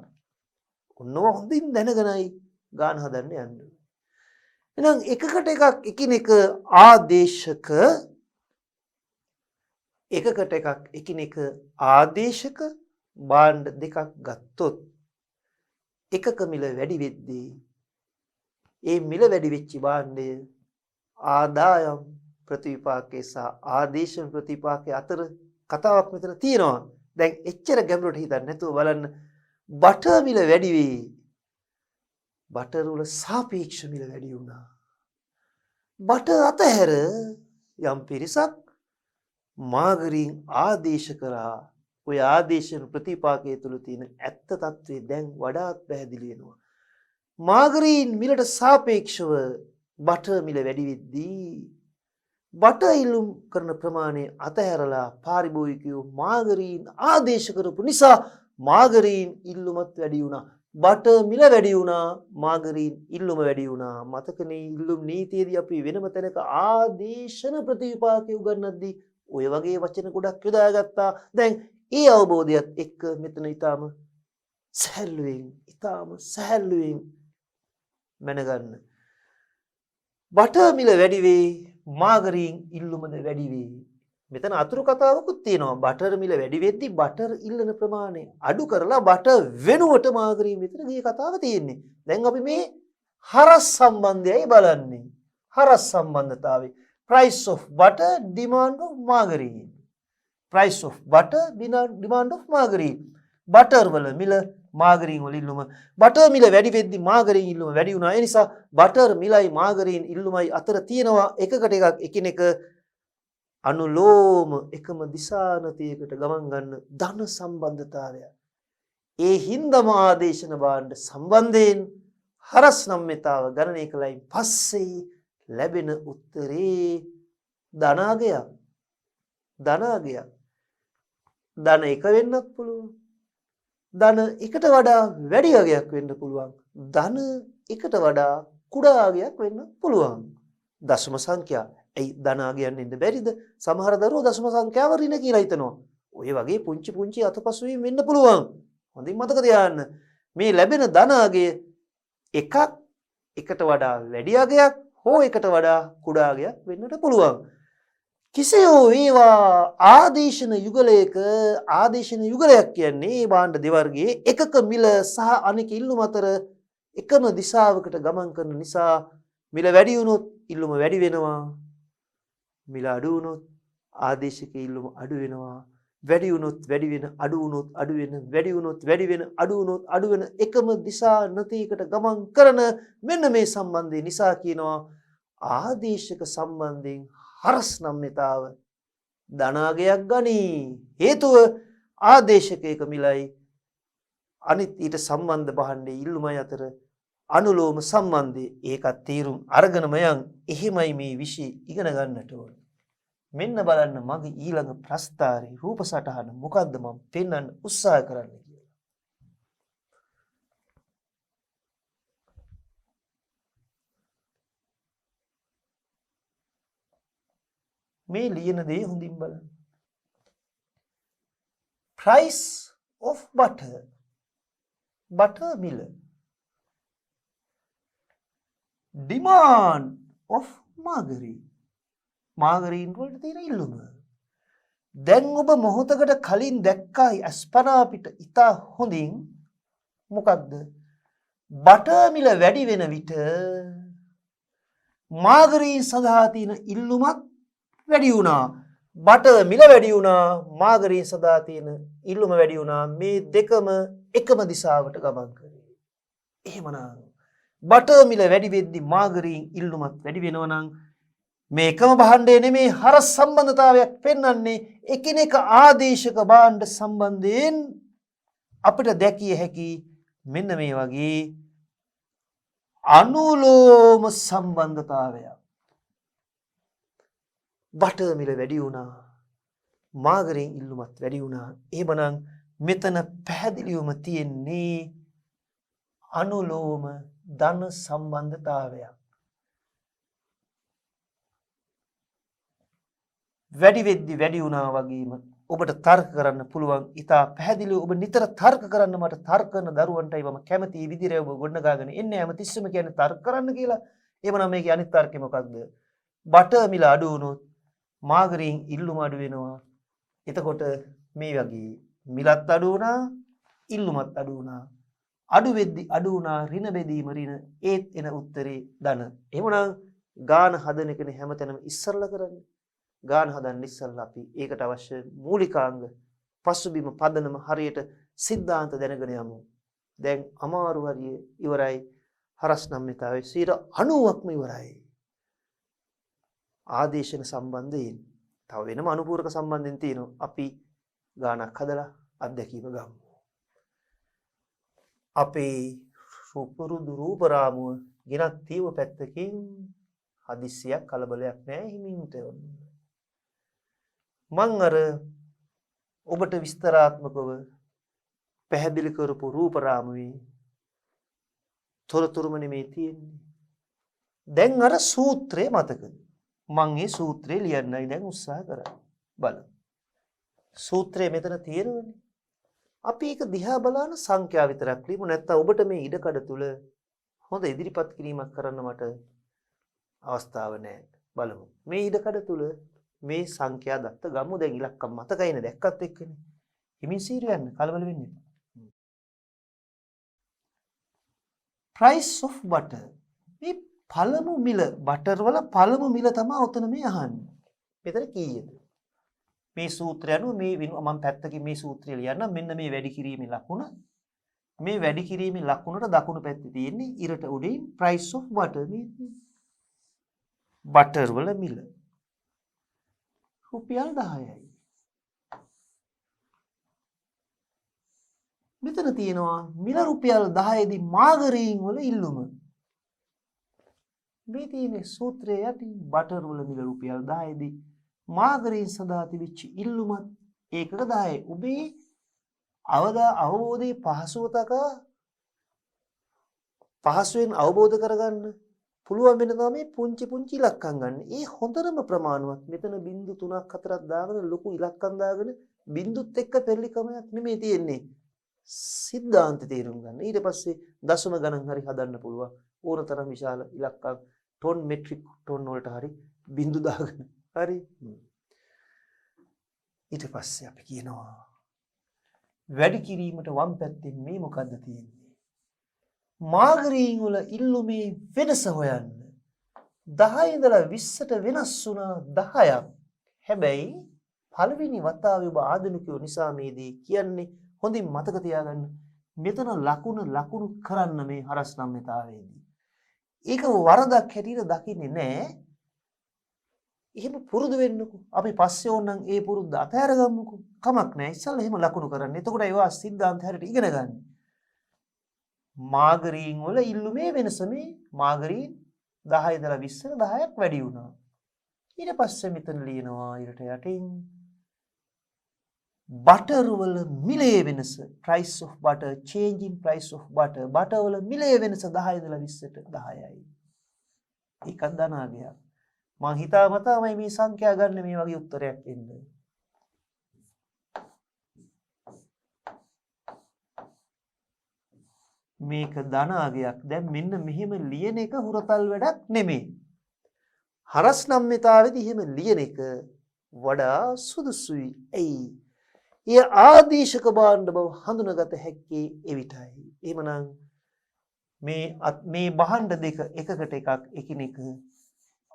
ඔන්නව හොඳින් දැනගෙනයි ගාන හදන්න යන්නේ. එහෙනම් එකකට එකක් එකිනෙක ආදේශක එකකට එකක් එකිනෙක ආදේශක භාණ්ඩ දෙකක් ගත්තොත් එකක මිල වැඩි වෙද්දී ඒ මිල වැඩි වෙච්ච භාණ්ඩය ආදායම් ප්‍රතිවිපාකයේ සහ ආදේශ ප්‍රතිවිපාකයේ අතර කතාවක් මෙතන තියෙනවා. දැන් එච්චර ගැඹුරට හිතන්න නැතුව බලන්න. බටර් මිල වැඩි වෙයි. බටර් වල සාපේක්ෂ මිල වැඩි වුණා. බටර් අතහැර යම් පිරිසක් මාගරීන් ආදේශ කරා. ඔය ආදේශන ප්‍රතිපාකයේ තුල තියෙන ඇත්ත తත්වය දැන් වඩාත් පැහැදිලි වෙනවා. මාගරීන් මිලට සාපේක්ෂව බටර් මිල වැඩි වෙද්දී බටර් ඉල්ලුම් කරන ප්‍රමාණය අතහැරලා පාරිභෝගිකයෝ මාගරීන් ආදේශ කරපු නිසා මාගරීන් ඉල්ලුමත් වැඩි වුණා. බටර් මිල වැඩි වුණා, මාගරීන් ඉල්ලුම වැඩි වුණා. මතකනේ ඉල්ලුම් නීතියේදී අපි වෙනම තැනක ආදේශන ප්‍රතිවිපාකය උගන්වද්දී ඔය වගේ වචන ගොඩක් යොදාගත්තා. දැන් ඒ අවබෝධයත් එක්ක මෙතන ඊටාම සැහැල්ලුවෙන් මැනගන්න. බටර් මිල වැඩි වෙයි, මාගරීන් ඉල්ලුමද වැඩි වෙයි. මෙතන අතුරු කතාවකුත් තියෙනවා. බටර් මිල වැඩි වෙද්දී බටර් ඉල්ලන ප්‍රමාණය අඩු කරලා බටර් වෙනුවට මාගරීන් විතර ගිය කතාව තියෙන්නේ. දැන් අපි මේ හරස් සම්බන්ධයයි බලන්නේ. හරස් සම්බන්ධතාවය. price of butter, demand of margarine. price of butter, demand of margarine. Butter වල මිල, මාගරීන් වල ඉල්ලුම. බටර් මිල වැඩි වෙද්දී මාගරීන් ඉල්ලුම වැඩි වුණා. ඒ නිසා බටර් මිලයි මාගරීන් ඉල්ලුමයි අතර තියෙනවා එකකට එකක් එකිනෙක අනුලෝම එකම දිශානතියකට ගමන් ගන්න ධන සම්බන්ධතාවය. ඒ හින්දම ආදේශන භාණ්ඩ සම්බන්ධයෙන් හරස් නම්‍යතාව ගණනය කළයින් පස්සේ ලැබෙන උත්තරේ ධනාගයක්. ධනාගයක්. ධන එක වෙන්නත් පුළුවන්. ධන එකට වඩා වැඩි අගයක් වෙන්න පුළුවන්. ධන එකට වඩා කුඩා අගයක් වෙන්න පුළුවන්. දශම සංඛ්‍යා. ඇයි ධන අගයන් ඉන්න බැරිද? සමහර දරුවෝ දශම සංඛ්‍යාව ඍණ කියලා හිතනවා. ඔය වගේ පුංචි අතපසු වීම වෙන්න පුළුවන්. හොඳින් මතක තියාගන්න. මේ ලැබෙන ධන අගය එකක් එකට වඩා වැඩි අගයක් හෝ එකට වඩා කුඩා අගයක් වෙන්නට පුළුවන්. කිසිය හෝ වේවා ආදේශන යුගලයක ආදේශන යුගලයක් කියන්නේ භාණ්ඩ දෙවර්ගයේ එකක මිල සහ අනෙක ඉල්ලුම අතර එකම දිශාවකට ගමන් කරන නිසා මිල වැඩි වුණොත් ඉල්ලුම වැඩි වෙනවා. මිල අඩු වුණොත් ආදේශක ඉල්ලුම අඩු වෙනවා. වැඩි වුණොත් වැඩි වෙන, අඩු වුණොත් අඩු වෙන, වැඩි වුණොත් වැඩි වෙන, අඩු වුණොත් අඩු වෙන එකම දිශා නතියකට ගමන් කරන මෙන්න මේ සම්බන්ධය නිසා කියනවා ආදේශක සම්බන්ධයෙන් හරස් නම්‍යතාව ධනාගයක් ගනී. හේතුව ආදේශකයක මිලයි අනිත් ඊට සම්බන්ධ භාණ්ඩයේ ඉල්ලුමයි අතර අනුලෝම සම්බන්ධය. ඒකත් තීරුම් අරගෙනම යන්. එහෙමයි මේ විෂය ඉගෙන ගන්නට ඕන. මෙන්න බලන්න මගේ ඊළඟ ප්‍රස්තාරේ රූප සටහන මොකද්ද මම පෙන්වන්න උත්සාහ කරන්නේ කියලා. මේ ලියන දේ හොඳින් බලන්න. price of butter. butter මිල. demand of margarine. මාගරීන් වලට තියෙන ඉල්ලුම. දැන් ඔබ මොහොතකට කලින් දැක්කයි අස්පනා පිට ඉතා හොඳින් මොකක්ද? බටර් මිල වැඩි වෙන විට මාගරීන් සඳහා තියෙන ඉල්ලුමත් වැඩි වුණා. බටර් මිල වැඩි වුණා, මාගරීන් සඳහා තියෙන ඉල්ලුම වැඩි වුණා. මේ දෙකම එකම දිශාවට ගමන් කරේ. එහෙමනම් බටර් මිල වැඩි වෙද්දී මාගරීන් ඉල්ලුමත් වැඩි වෙනවා නම් මේ එකම භාණ්ඩය නෙමේ හරස් සම්බන්ධතාවයක් පෙන්වන්නේ එකිනෙක ආදේශක භාණ්ඩ සම්බන්ධයෙන් අපිට දැකිය හැකි මෙන්න මේ වගේ අනුලෝම සම්බන්ධතාවයක්. බටර් මිල වැඩි වුණා, මාගරීන් ඉල්ලුමත් වැඩි වුණා. එහෙමනම් මෙතන පැහැදිලිවම තියෙන්නේ අනුලෝම ධන සම්බන්ධතාවයක්. වැඩි වෙද්දි වැඩි වුණා වගේම ඔබට තර්ක කරන්න පුළුවන්. ඉතා පැහැදිලිව ඔබ නිතර තර්ක කරන්න මට තර්ක කරන දරුවන්ටයි මම කැමති විදිහට ඔබ ගොඩනගාගෙන එන්නේ. හැමතිස්සෙම කියන්නේ තර්ක කරන්න කියලා. එහෙමනම් මේකේ අනිත් තර්කය මොකක්ද? බටර් මිල අඩු වුණොත් මාගරීන් ඉල්ලුම අඩු වෙනවා. එතකොට මේ වගේ මිලත් අඩු වුණා, ඉල්ලුමත් අඩු වුණා. අඩු වෙද්දි අඩු වුණා, ඍණ බෙදීම ඍණ. ඒත් එන උත්තරේ ධන. එහෙමනම් ගාන හදන එකනේ හැමතැනම ඉස්සරලා කරන්නේ. ගාන හදන්න ඉස්සල්ලා අපි ඒකට අවශ්‍ය මූලිකාංග පසුබිම පදනම හරියට සිද්ධාන්ත දැනගෙන යමු. දැන් අමාරු හරිය ඉවරයි. හරස් නම්‍යතාවේ 90%ක්ම ඉවරයි. ආදේශන සම්බන්ධයෙන් තව වෙනම අනුපූරක සම්බන්ධයෙන් තියෙනවා. අපි ගානක් හදලා අත්දැකීම ගමු. අපේ පුරුදු රූප රාමුව ගෙනත් තීව පැත්තකින් හදිස්සියක් කලබලයක් නැහැ හිමින්ට. මං අර ඔබට විස්තරාත්මකව පැහැදිලි කරපු රූප රාමුවේ තොරතුරුම නෙමෙයි තියෙන්නේ. දැන් අර සූත්‍රය මතකද? මං මේ සූත්‍රය ලියන්නයි දැන් උත්සාහ කරන්නේ. බලන්න. සූත්‍රය මෙතන තියෙනවනේ. අපි ඒක දිහා බලන සංඛ්‍යා විතරක් ලියමු. නැත්නම් ඔබට මේ ඉඩකඩ තුල හොඳ ඉදිරිපත් කිරීමක් කරන්න මට අවස්ථාව නැහැ. බලමු. මේ ඉඩකඩ තුල මේ සංඛ්‍යා දත්ත ගමු. දැන් ඉලක්කම් මතකයිනේ දැක්කත් එක්කනේ. හිමින් සීරු යන්න කලබල වෙන්න එපා. price of butter. මේ පළමු මිල බටර් වල පළමු මිල තමයි ඔතන මේ අහන්නේ. මෙතන කීයද? මේ සූත්‍රය අනුව මේ මම පැත්තකින් මේ සූත්‍රය ලියන්නම්. මෙන්න මේ වැඩි කිරීමේ ලකුණ. මේ වැඩි කිරීමේ ලකුණට දකුණු පැත්තේ තියෙන්නේ ඉරට උඩින් price of butter මේ බටර් වල මිල. රුපියල් 10යි. මෙතන තියෙනවා මිල රුපියල් 10 දී මාගරීන් වල ඉල්ලුම. මේ තියෙන්නේ සූත්‍රයේ යටි බටර් වල මිල රුපියල් 10 දී මාගරීන් සඳහා තිබිච්ච ඉල්ලුමත් ඒකක 10යි. ඔබේ අවබෝධයේ පහසුව තකා පහසුවෙන් අවබෝධ කරගන්න පුළුවන් වෙන තමයි පුංචි පුංචි ඉලක්කම් ගන්න. ඒ හොඳම ප්‍රමාණවත් මෙතන බිංදු 3ක් 4ක් දාගෙන ලොකු ඉලක්කම් දාගෙන බිංදුත් එක්ක පෙරලිකමක් නෙමෙයි තියෙන්නේ. සිද්ධාන්ත තේරුම් ගන්න. ඊට පස්සේ දශම ගණන් හරි හදන්න පුළුවන්. ඕනතරම් විශාල ඉලක්කම් ටොන් මෙට්‍රික් ටොන් වලට හරි බිංදු දාගෙන. හරි. ඊට පස්සේ අපි කියනවා වැඩි කිරීමට වම් පැත්තේ මේ මොකද්ද තියෙන්නේ? මාගරීන් වල ඉල්ලුමේ වෙනස හොයන්න. 10 ඉඳලා 20ට වෙනස් වුණා 10ක්. හැබැයි පළවෙනි වතාවේ ඔබ ආධුනිකයෝ නිසා මේදී කියන්නේ හොඳින් මතක තියාගන්න. මෙතන ලකුණු කරන්න මේ හරස් නම්‍යතාවේදී. ඒක වරදක් හැටියට දකින්නේ නැහැ. එහෙම පුරුදු වෙන්නකෝ. අපි පස්සේ ඕනනම් ඒ පුරුද්ද අතහැර ගමුකෝ. කමක් නැහැ. ඉස්සල්ලා එහෙම ලකුණු කරන්න. එතකොට ඒවා සිද්ධාන්ත හැටියට ඉගෙන ගන්න. මාගරීන් වල ඉල්ලුමේ වෙනස මේ මාගරීන් 10 ඉඳලා 20ට 10ක් වැඩි වුණා. ඊට පස්සේ මෙතන ලියනවා ඊට යටින් බටර් වල මිලේ වෙනස price of butter change in price of butter butter වල මිලේ වෙනස 10 ඉඳලා 20ට 10යි. ඒකක් ධනාගයක්. මං හිතාමතාමයි මේ සංඛ්‍යා ගන්න මේ වගේ උත්තරයක් එන්නේ. මේක ධනාගයක්. දැන් මෙන්න මෙහෙම ලියන එක හුරතල් වැඩක් නෙමෙයි. හරස් නම්‍යතාවේදී එහෙම ලියන එක වඩා සුදුසුයි. එයි. ඒ ආදේශක භාණ්ඩ බව හඳුනාගත හැක්කේ එවිටයි. එහෙමනම් මේ භාණ්ඩ දෙක එකකට එකක් එකිනෙක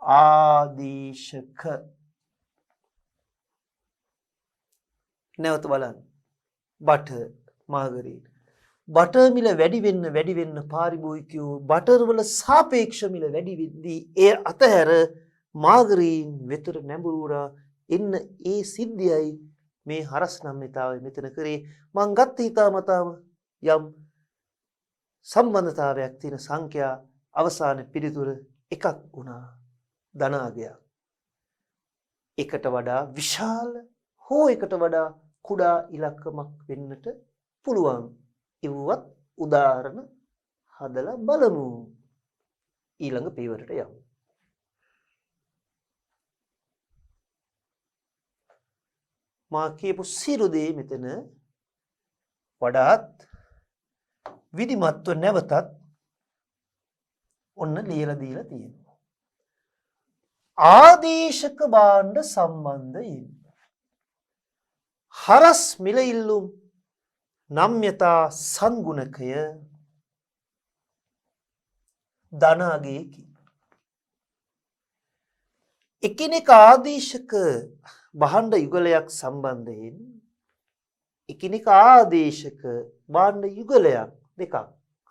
ආදේශක. නැවත බලන්න. බටර් මාගරීන් බටර් මිල වැඩි වෙන්න පාරිභෝගිකයෝ බටර් වල සාපේක්ෂ මිල වැඩි වෙද්දී ඒ අතහැර මාගරීන් වෙතට නැඹුරුලා එන්න ඒ සිද්ධියයි මේ හරස් නම්‍යතාවය මෙතන කරේ. මං ගත්ත හිතාමතාම යම් සම්බන්ධතාවයක් තියෙන සංඛ්‍යා අවසාන පිළිතුර එකක් වුණා. ධනාගයක්. එකට වඩා විශාල හෝ එකට වඩා කුඩා ඉලක්කමක් වෙන්නට පුළුවන්. ඉවුවත් උදාහරණ හදලා බලමු. ඊළඟ පියවරට යමු. මා කියපු සියලු දේ මෙතන වඩාත් විධිමත්ව නැවතත් ඔන්න ලියලා දීලා තියෙනවා. ආදේශක භාණ්ඩ සම්බන්ධයෙන් හරස් මිල ඉල්ලුම් නම්‍යතා සංගුණකය ධනාගයකි. එකිනෙක ආදේශක භාණ්ඩ යුගලයක් සම්බන්ධයෙන් එකිනෙක ආදේශක භාණ්ඩ යුගලයක් දෙකක්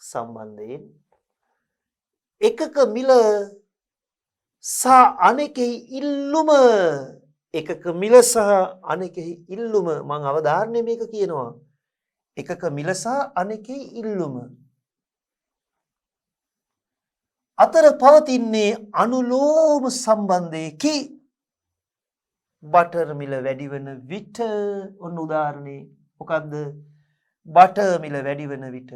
සම්බන්ධයෙන් එකක මිල සහ අනෙකෙහි ඉල්ලුම එකක මිල සහ අනෙකෙහි ඉල්ලුම මම අවධාරණය මේක කියනවා. එකක මිල සහ අනෙකෙහි ඉල්ලුම අතර පවතින්නේ අනුලෝම සම්බන්ධයකි. බටර් මිල වැඩි වෙන විට ඔන්න උදාහරණේ මොකද්ද? බටර් මිල වැඩි වෙන විට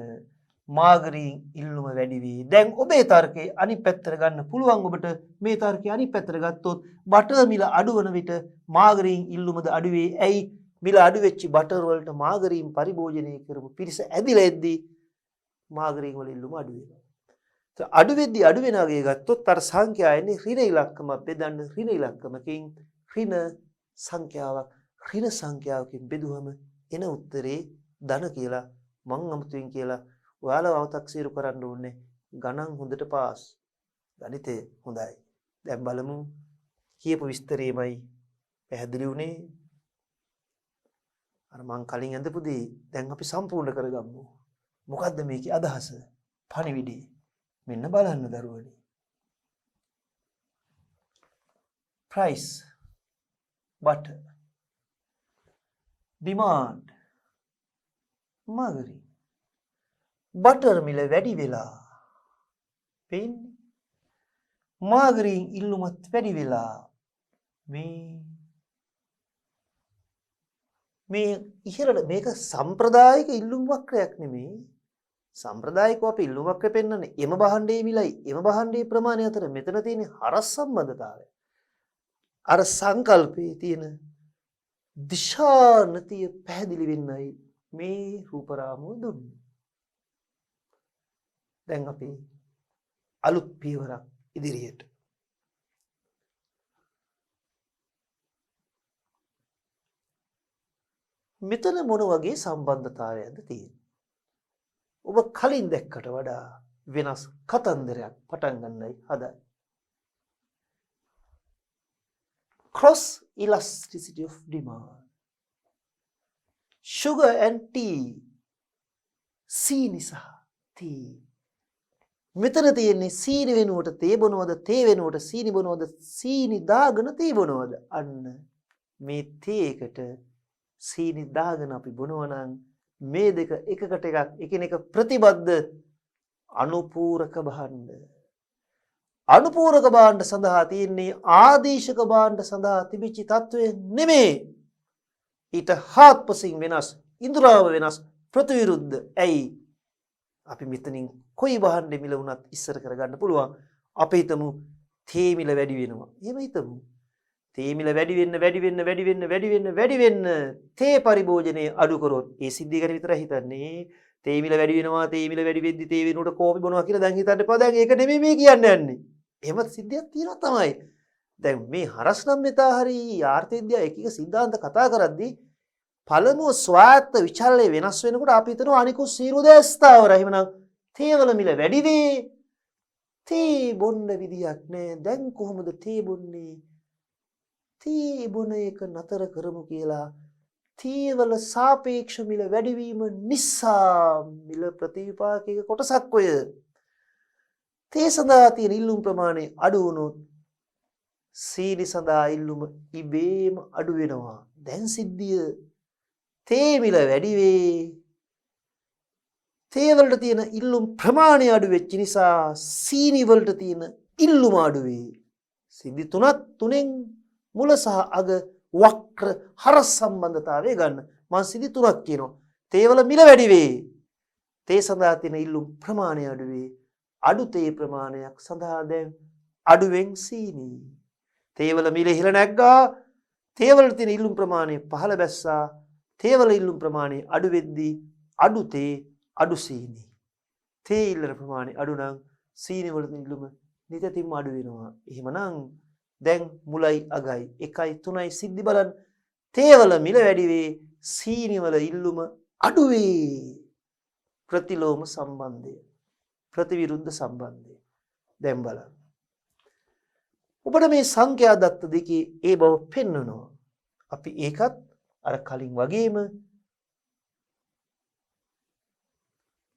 මාගරීන් ඉල්ලුම වැඩි වේ. දැන් ඔබේ තර්කේ අනිත් පැත්තට ගන්න පුළුවන් ඔබට. මේ තර්කේ අනිත් පැත්තට ගත්තොත් බටර් මිල අඩු වන විට මාගරීන් ඉල්ලුමද අඩු වේ. ඇයි? මිල අඩු වෙච්ච බටර් වලට මාගරීන් පරිභෝජනය කරපු පිරිස ඇදිලා එද්දී මාගරීන් වල ඉල්ලුම අඩු වෙනවා. අඩු වෙද්දී අඩු වෙන අගේ ගත්තොත් අර සංඛ්‍යා එන්නේ ඍණ ඉලක්කමක් බෙදන්න ඍණ ඉලක්කමකින් ඍණ සංඛ්‍යාවක් ඍණ සංඛ්‍යාවකින් බෙදුවම එන උත්තරේ ධන කියලා මං අමුතුවෙන් කියලා ඔයාලා අව탁සීරු කරන්න ඕනේ. ගණන් හොඳට පාස්. ගණිතය හොඳයි. දැන් බලමු කියපු විස්තරේමයි පැහැදිලි වුණේ. අර මං කලින් ඇඳපු දේ දැන් අපි සම්පූර්ණ කරගමු. මොකද්ද මේකේ අදහස? පණිවිඩය. මෙන්න බලන්න දරුවනේ. price butter demand මාගරින් බටර් මිල වැඩි වෙලා පේන්නේ මාගරින් ඉල්ලුමත් වැඩි වෙලා මේ ඉහළට මේක සම්ප්‍රදායික ඉල්ලුම් වක්‍රයක් නෙමෙයි. සම්ප්‍රදායිකව අපි ඉල්ලුම් වක්‍රය පෙන්වන්නේ එම භාණ්ඩයේ මිලයි එම භාණ්ඩයේ ප්‍රමාණය අතර මෙතන තියෙන හරස් සම්බන්ධතාවය. අර සංකල්පයේ තියෙන දිශානතිය පැහැදිලි වෙන්නයි මේ රූපරාමුව දුන්නේ. දැන් අපි අලුත් පියවරක් ඉදිරියට. මෙතන මොන වගේ සම්බන්ධතාවයක්ද තියෙන්නේ? ඔබ කලින් දැක්කට වඩා වෙනස් කතන්දරයක් පටන් ගන්නයි හදන්නේ. Cross elasticity of demand. Sugar and tea. සීනි සහ tea. මෙතන තියෙන්නේ සීනි වෙනුවට තේ බොනවද, තේ වෙනුවට සීනි බොනවද, සීනි දාගෙන තේ බොනවද? අන්න මේ තේ එකට සීනි දාගෙන අපි බොනවා නම් මේ දෙක එකකට එකක් එකිනෙක ප්‍රතිබද්ධ අනුපූරක භාණ්ඩ. අනුපූරක භාණ්ඩ සඳහා තියෙන්නේ ආදේශක භාණ්ඩ සඳහා තිබිච්ච తත්වය නෙමෙයි. ඊට හාත්පසින් වෙනස්, ඉඳුරාව වෙනස්, ප්‍රතිවිරුද්ධ. ඇයි? අපි මෙතනින් කොයි භාණ්ඩෙ මිල වුණත් ඉස්සර කරගන්න පුළුවන්. අපි හිතමු තේ මිල වැඩි වෙනවා. එහෙම හිතමු. තේ මිල වැඩි වෙන්න තේ පරිභෝජනය අඩු කරොත් ඒ සිද්ධිය ගැන විතරයි හිතන්නේ. තේ මිල වැඩි වෙනවා, තේ මිල වැඩි වෙද්දි තේ වෙනුවට කෝපි බොනවා කියලා දැන් හිතන්න එපා. දැන් ඒක නෙමෙයි මේ කියන්න යන්නේ. එහෙම සිද්ධියක් තියෙනවා තමයි. දැන් මේ හරස් නම් මෙතා හරි ආර්ථ විද්‍යාව එක සිද්ධාන්ත කතා කරද්දී පළමුව ස්වායත්ත විචලනය වෙනස් වෙනකොට අපි හිතනවා අනිකුත් සියලු දේ ස්ථාවරයි. එහෙමනම් තේවල මිල වැඩි වේ. තේ බොන්න විදියක් නැහැ. දැන් කොහොමද තේ බොන්නේ? තේ බොන එක නතර කරමු කියලා තේවල සාපේක්ෂ මිල වැඩිවීම නිසා මිල ප්‍රතිවිපාකයක කොටසක් ඔය. තේ සඳහා තියෙන ඉල්ලුම් ප්‍රමාණය අඩු වුණොත් සීනි සඳහා ඉල්ලුම ඉබේම අඩු වෙනවා. දැන් සිද්ධිය තේ මිල වැඩි වේ. තේ වලට තියෙන ඉල්ලුම් ප්‍රමාණය අඩු වෙච්ච නිසා සීනි වලට තියෙන ඉල්ලුම අඩු වේ. සිද්ධි තුනෙන් මුල සහ අග වක්‍ර හරස් සම්බන්ධතාවය ගන්න. මම සිද්ධි තුනක් කියනවා. තේවල මිල වැඩි වේ. තේ සඳහා තියෙන ඉල්ලුම් ප්‍රමාණය අඩු වේ. අඩු තේ ප්‍රමාණයක් සඳහා දැන් අඩුවෙන් සීනි. තේවල මිල ඉහළ නැග්ගා. තේවල තියෙන ඉල්ලුම් ප්‍රමාණය පහළ බැස්සා. තේවල ඉල්ලුම් ප්‍රමාණය අඩු වෙද්දී අඩු තේ අඩු සීනි. තේ ඉල්ලන ප්‍රමාණය අඩු නම් සීනි වල ඉල්ලුම නිතරම අඩු වෙනවා. එහෙමනම් දැන් මුලයි අගයි 1යි 3යි සිද්ධි බලන්න. තේවල මිල වැඩි වේ, සීනි වල ඉල්ලුම අඩු වේ. ප්‍රතිලෝම සම්බන්ධය, ප්‍රතිවිරුද්ධ සම්බන්ධය. දැන් බලන්න. ඔබට මේ සංඛ්‍යා දත්ත දෙකේ ඒ බව පෙන්වනවා. අපි ඒකත් අර කලින් වගේම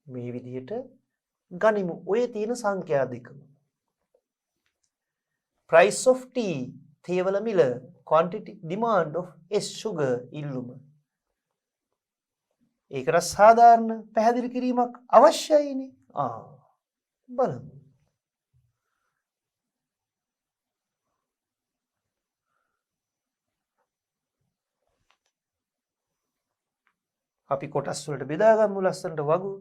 මේ විදිහට ගනිමු. ඔය තියෙන සංඛ්‍යා දෙකම. price of tea, තේවල මිල, quantity demand of S sugar ඉල්ලුම. ඒකට සාධාරණ පැහැදිලි කිරීමක් අවශ්‍යයිනේ. බලමු. අපි කොටස් වලට බෙදාගමු ලස්සනට වගු.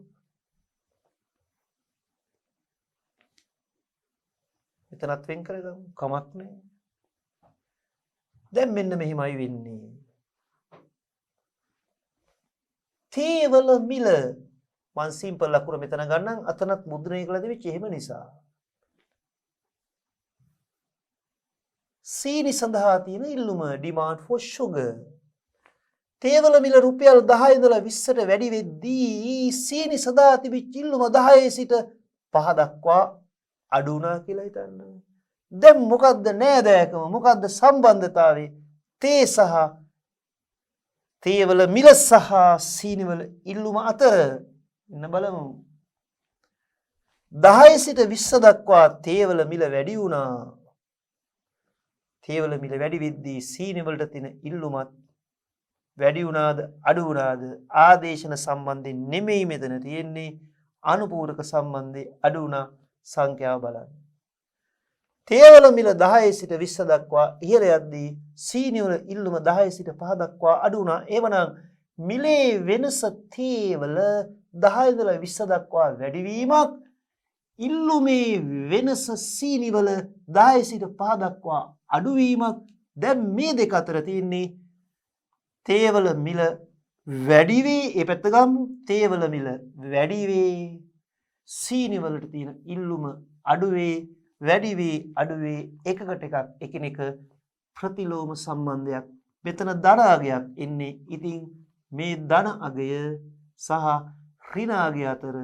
එතනත් වෙන් කරගමු. කමක් නැහැ. දැන් මෙන්න මෙහිමයි වෙන්නේ. තේවල මිල මං සිම්පල් ලකුණ මෙතන ගන්නම් අතනත් මුද්‍රණය කළ දෙවිච්ච එහෙම නිසා. සීනි සඳහා තියෙන ඉල්ලුම demand for sugar. තේවල මිල රුපියල් 10 ඉඳලා 20ට වැඩි වෙද්දී සීනි සඳහා තිබිච්ච ඉල්ලුම 10 සිට 5 දක්වා අඩු වුණා කියලා හිතන්න. දැන් මොකද්ද නෑදෑකම? මොකද්ද සම්බන්ධතාවය? තේ සහ තේවල මිල සහ සීනි වල ඉල්ලුම අතර ඉන්න බලමු. 10 සිට 20 දක්වා තේවල මිල වැඩි වුණා. තේවල මිල වැඩි වෙද්දී සීනි වලට තියෙන ඉල්ලුමත් වැඩි වුණාද අඩු වුණාද? ආදේශන සම්බන්ධයෙන් නෙමෙයි මෙතන තියෙන්නේ, අනුපූරක සම්බන්ධේ අඩු වුණා සංඛ්‍යාව බලන්න. තේවල මිල 10 සිට 20 දක්වා ඉහළ යද්දී සීනි වල ඉල්ලුම 10 සිට 5 දක්වා අඩු වුණා. එවනම් මිලේ වෙනස තේවල 10 ඉඳලා 20 දක්වා වැඩිවීමක්, ඉල්ලුමේ වෙනස සීනි වල 10 සිට 5 දක්වා අඩුවීමක්. දැන් මේ දෙක අතර තියෙන්නේ තේවල මිල වැඩි වේ. ඒ පැත්ත ගමු. තේවල මිල වැඩි වේ. සීනි වලට තියෙන ඉල්ලුම අඩු වේ. වැඩි වේ අඩු වේ එකකට එකක් එකිනෙක ප්‍රතිලෝම සම්බන්ධයක්. මෙතන ධන අගයක් එන්නේ. ඉතින් මේ ධන අගය සහ ඍණ අගය අතර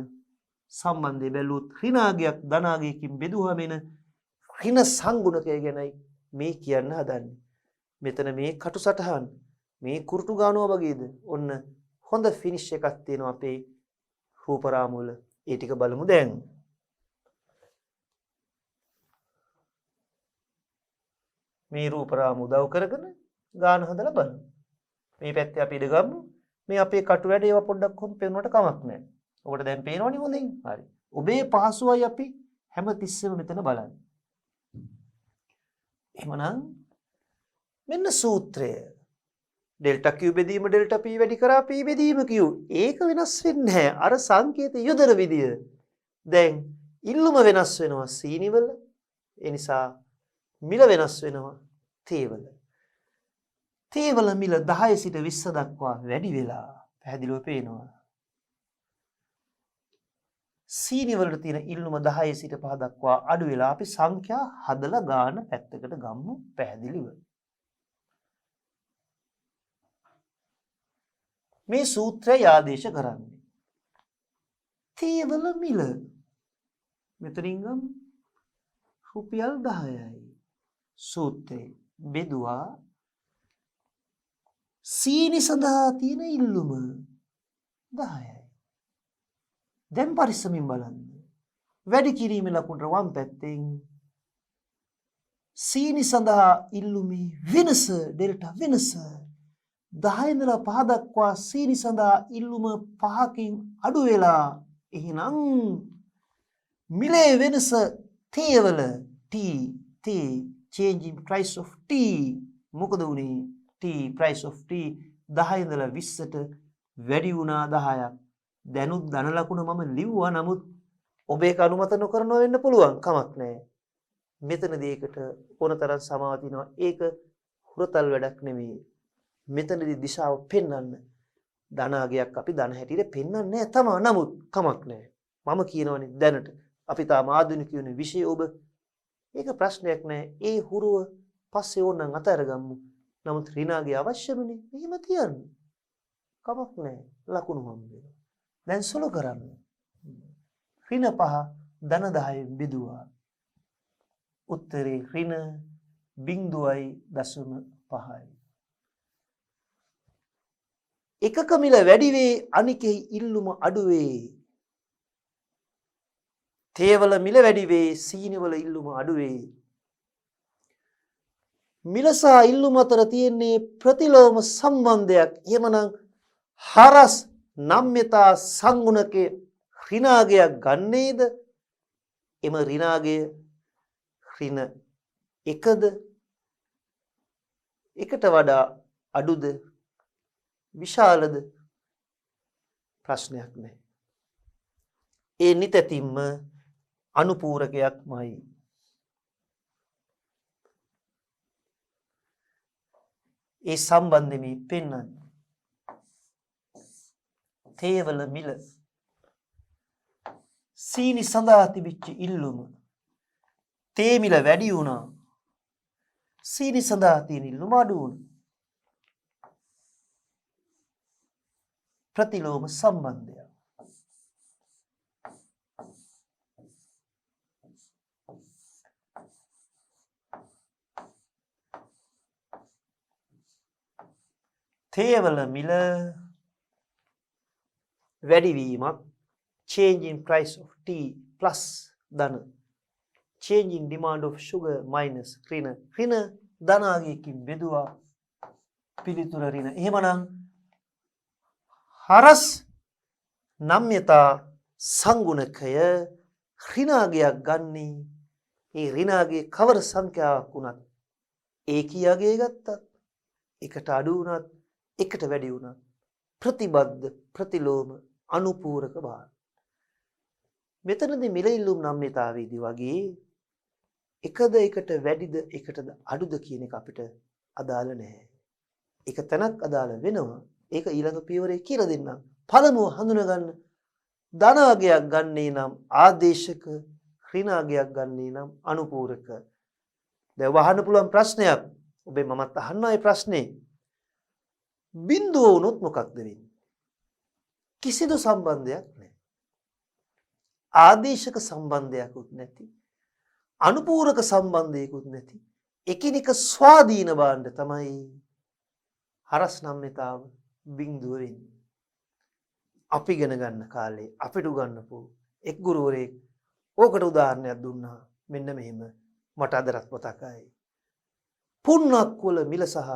සම්බන්ධය බැලුවොත් ඍණ අගයක් ධන අගයකින් බෙදුවම එන ඍණ සංගුණකය ගැනයි මේ කියන්න හදන්නේ. මෙතන මේ කටු සටහන් මේ කුරුටු ගානුව වගේද? ඔන්න හොඳ ෆිනිෂ් එකක් තියෙනවා අපේ රූපරාම වල. ඒ ටික බලමු දැන්. මේ රූපරාම උදව් කරගෙන ගාන හදලා බලමු. මේ පැත්තේ අපි ඉඳ ගමු. මේ අපේ කටු වැඩ ඒවා පොඩ්ඩක් කොම් පේනවට කමක් නැහැ. ඔකට දැන් පේනවනේ හොඳින්. හරි. ඔබේ පහසුවයි අපි හැම තිස්සෙම මෙතන බලන්නේ. එහෙමනම් මෙන්න සූත්‍රය. ඩෙල්ටා Q බෙදීම ඩෙල්ටා P වැඩි කරා P බෙදීම Q. ඒක වෙනස් වෙන්නේ නැහැ. අර සංකේත යොදන විදිය. දැන් ඉල්ලුම වෙනස් වෙනවා සීනි වල. ඒ නිසා මිල වෙනස් වෙනවා තේවල. තේවල මිල 10 සිට 20 දක්වා වැඩි වෙලා පැහැදිලිව පේනවා. සීනි වලට තියෙන ඉල්ලුම 10 සිට 5 දක්වා අඩු වෙලා අපි සංඛ්‍යා හදලා ගාන පැත්තකට ගමු පැහැදිලිව. මේ සූත්‍රය ආදේශ කරන්නේ. තේවල මිල මෙතනින් ගමු රුපියල් 10යි. සූත්‍රේ බෙදුවා සීනි සඳහා තියෙන ඉල්ලුම 10යි. දැන් පරිස්සමින් බලන්න. වැඩි කිරීමේ ලකුණට වම් පැත්තෙන් සීනි සඳහා ඉල්ලුමේ වෙනස ඩෙල්ටා වෙනස 10 ඉඳලා 5 දක්වා සීනි සඳහා ඉල්ලුම 5කින් අඩු වෙලා. එහෙනම් මිලේ වෙනස තේවල T change in price of tea මොකද උනේ? tea price of tea 10 ඉඳලා 20ට වැඩි වුණා 10ක්. දැනුත් ධන ලකුණ මම ලිව්වා. නමුත් ඔබ ඒක අනුමත නොකරනව වෙන්න පුළුවන්. කමක් නැහැ. මෙතනදී ඒකට ඕනතරම් සමාව තිනවා. ඒක හුරතල් වැඩක් නෙමෙයි. මෙතනදී දිශාව පෙන්වන්න ධන අගයක් අපි ධන හැටියට පෙන්වන්නේ නැහැ තමයි. නමුත් කමක් නැහැ. මම කියනවනේ දැනට අපි තාම ආධුනිකයෝනේ විෂය ඔබ ඒක ප්‍රශ්නයක් නැහැ. ඒ හුරුව පස්සේ ඕනනම් අතහැරගමු. නමුත් ඍණාගේ අවශ්‍යමනේ. එහෙම තියන්න. කමක් නැහැ. ලකුණු හම් වෙනවා. දැන් සුළු කරන්න. ඍණ 5 ධන 10 බෙදුවා. උත්තරේ ඍණ 0.5යි. එකක මිල වැඩි වේ අනිකෙහි ඉල්ලුම අඩු වේ. තේවල මිල වැඩි වේ සීනි වල ඉල්ලුම අඩු වේ. මිල සහ ඉල්ලුම අතර තියෙන්නේ ප්‍රතිලෝම සම්බන්ධයක්. එහෙමනම් හරස් නම්‍යතා සංගුණකේ ඍණාගයක් ගන්නේද? එම ඍණාගය ඍණ 1ද? 1ට වඩා අඩුද? විශාලද? ප්‍රශ්නයක් නැහැ. ඒ නිතැතිම්ම අනුපූරකයක්මයි. ඒ සම්බන්ධයෙන් මේ පෙන්වන්නේ තේවල මිල සීනි සඳහා තිබිච්ච ඉල්ලුම තේ මිල වැඩි වුණා. සීනි සඳහා තියෙන ඉල්ලුම අඩු වුණා. ප්‍රතිලෝම සම්බන්ධය. තේවල මිල වැඩිවීමක් change in price of tea plus ධන change in demand of sugar minus ඍණ ධනාගයකින් බෙදුවා පිළිතුර ඍණ. එහෙමනම් හරස් නම්‍යතා සංගුණකය ඍණාගයක් ගන්නේ ඒ ඍණාගයේ කවර සංඛ්‍යාවක් වුණත් ඒකීයගේ ගත්තත් එකට අඩු වුණත් එකට වැඩි වුණත් ප්‍රතිබද්ධ ප්‍රතිලෝම අනුපූරක භාව. මෙතනදී මිල ඉල්ලුම් නම්‍යතාවේදී වගේ එකද එකට වැඩිද එකටද අඩුද කියන එක අපිට අදාළ නැහැ. එක තැනක් අදාළ වෙනවා. ඒක ඊළඟ පියවරේ කියලා දෙන්නම්. පළමුව හඳුනගන්න ධනාගයක් ගන්නේ නම් ආදේශක ඍණාගයක් ගන්නේ නම් අනුපූරක. දැන් වහන්න පුළුවන් ප්‍රශ්නයක්. ඔබේ මමත් අහන්නයි ප්‍රශ්නේ. බිඳුව වුණොත් මොකක්ද වෙන්නේ? කිසිදු සම්බන්ධයක් නැහැ. ආදේශක සම්බන්ධයක්වත් නැති. අනුපූරක සම්බන්ධයකුත් නැති. එකිනෙක ස්වාධීන භාණ්ඩ තමයි හරස් නම්‍යතාව බිඳුව වෙන්නේ. අපි ඉගෙන ගන්න කාලේ අපිට උගන්වපු එක් ගුරුවරයෙක් ඕකට උදාහරණයක් දුන්නා. මෙන්න මෙහෙම මට අදටත් මතකයි. පුන්නක් වල මිල සහ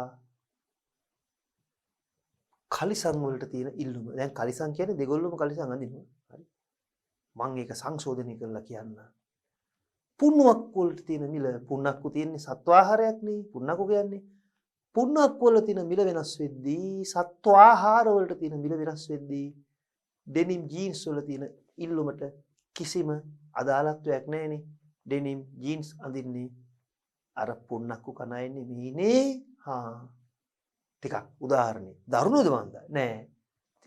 කලිසම් වලට තියෙන ඉල්ලුම. දැන් කලිසම් කියන්නේ දෙගොල්ලොම කලිසම් අඳිනවා. හරි. මම ඒක සංශෝධනය කරලා කියන්න. පුන්නක් වලට තියෙන මිල පුන්නක්කු තියෙන්නේ සත්වාහාරයක් නේ. පුන්නක්කු කියන්නේ පුන්නක් වල තියෙන මිල වෙනස් වෙද්දී සත්වාහාර වලට තියෙන මිල වෙනස් වෙද්දී ඩෙනිම් ජීන්ස් වල තියෙන ඉල්ලුමට කිසිම අදාළත්වයක් නැහැනේ. ඩෙනිම් ජීන්ස් අඳින්නේ අර පුන්නක්කු කන අය නෙමෙයිනේ. ටිකක් උදාහරණයක්. දරුණුද මන්ද? නෑ.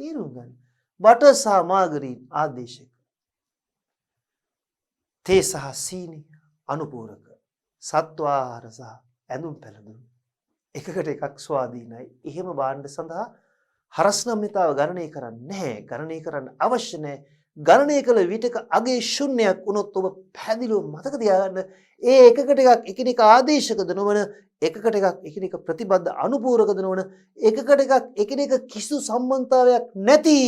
තේරුම් ගන්න. බටර් සහ මාගරීන් ආදේශක. තේ සහ සීනි අනුපූරක. සත්වාහාර සහ ඇඳුම් පැළඳුම් එකකට එකක් ස්වාධීනයි. එහෙම භාණ්ඩ සඳහා හරස් නම්‍යතාව ගණනය කරන්නේ නැහැ. ගණනය කරන්න අවශ්‍ය නැහැ. ගණනය කළ විටක අගේ ශුන්‍යයක් වුණොත් ඔබ පැහැදිලිව මතක තියාගන්න ඒ එකකට එකක් එකිනෙක ආදේශකද නොවන එකකට එකක් එකිනෙක ප්‍රතිබද්ධ අනුපූරකද නොවන එකකට එකක් එකිනෙක කිසිදු සම්බන්ධතාවයක් නැති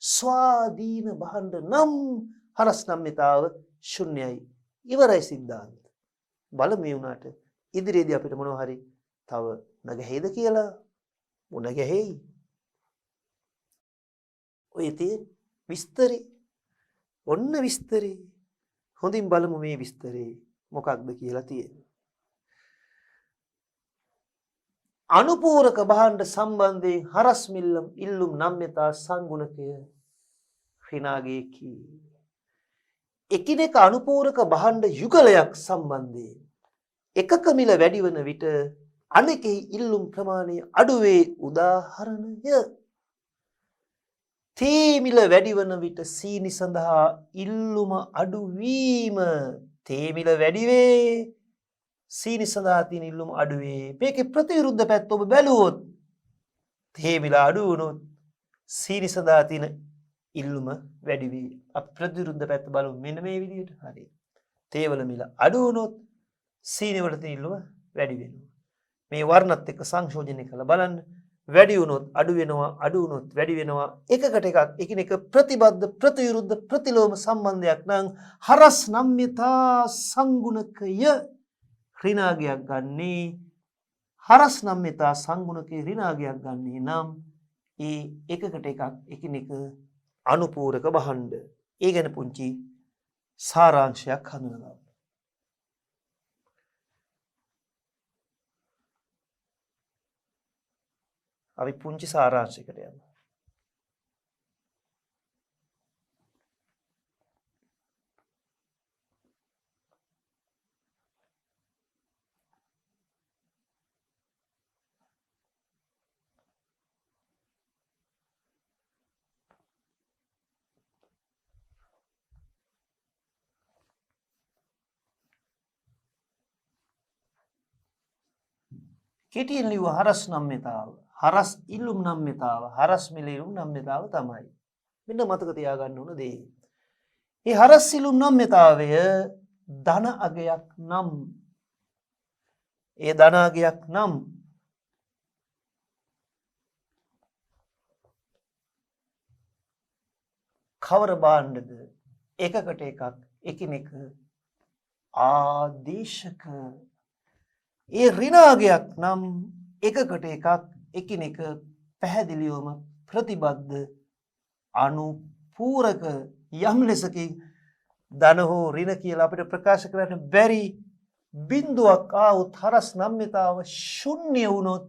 ස්වාධීන භාණ්ඩ නම් හරස් නම්‍යතාව ශුන්‍යයි. ඉවරයි සිද්ධාන්ත. බලමු මේ උනාට ඉදිරියේදී අපිට මොනවා හරි තව නැගහෙයිද කියලා මොන ගැහෙයි. ඔය තියෙන විස්තරේ ඔන්න විස්තරේ හොඳින් බලමු මේ විස්තරේ මොකක්ද කියලා තියෙන්නේ. අනුපූරක භාණ්ඩ සම්බන්ධයෙන් හරස් මිල්ලම් ඉල්ලුම් නම්‍යතා සංගුණකය ඍණාගයකි. එකිනෙක අනුපූරක භාණ්ඩ යුගලයක් සම්බන්ධයෙන් එකක මිල වැඩි වන විට අනෙකෙහි ඉල්ලුම් ප්‍රමාණය අඩු වේ. උදාහරණය තේ මිල වැඩි වන විට සීනි සඳහා ඉල්ලුම අඩු වීම. තේ මිල වැඩි වේ සීනි සඳහා තියෙන ඉල්ලුම අඩු වේ. මේකේ ප්‍රතිවිරුද්ධ පැත්ත ඔබ බැලුවොත් තේ මිල අඩු වුණොත් සීනි සඳහා තියෙන ඉල්ලුම වැඩි වේ. අපි ප්‍රතිවිරුද්ධ පැත්ත බලමු මෙන්න මේ විදිහට. හරි. තේ වල මිල අඩු වුණොත් සීනි වල තියෙන ඉල්ලුම වැඩි වෙනවා. මේ වර්ණත් එක්ක සංශෝධනය කරලා බලන්න. වැඩි වුණොත් අඩු වෙනවා අඩු වුණොත් වැඩි වෙනවා. එකකට එකක් එකිනෙක ප්‍රතිබද්ධ ප්‍රතිවිරුද්ධ ප්‍රතිලෝම සම්බන්ධයක් නම් හරස් නම්‍යතා සංගුණකය ඍණාගයක් ගන්නේ. හරස් නම්‍යතා සංගුණකේ ඍණාගයක් ගන්නේ නම් ඒ එකකට එකක් එකිනෙක අනුපූරක භාණ්ඩ. ඒ ගැන පුංචි සාරාංශයක් හඳුනගන්න. අපි පුංචි සාරාංශයකට යමු. කෙටියෙන් ලියුව හරස් නම්‍යතාව, හරස් ඉල්ලුම් නම්‍යතාව, හරස් මිල ඉල්ලුම් නම්‍යතාව තමයි. මෙන්න මතක තියාගන්න ඕන දේ. මේ හරස් ඉල්ලුම් නම්‍යතාවය ධන අගයක් නම්, ඒ ධන අගයක් නම් කවර භාණ්ඩද එකකට එකක් එකිනෙක ආදේශක. ඒ ඍණාගයක් නම් එකකට එකක් එකිනෙක පැහැදිලිවම ප්‍රතිබද්ධ අනුපූරක. යම් ලෙසකින් ධන හෝ ඍණ කියලා අපිට ප්‍රකාශ කරන්න බැරි බිඳුවක් ආවොත් හරස් නම්‍යතාව ශුන්‍ය වුණොත්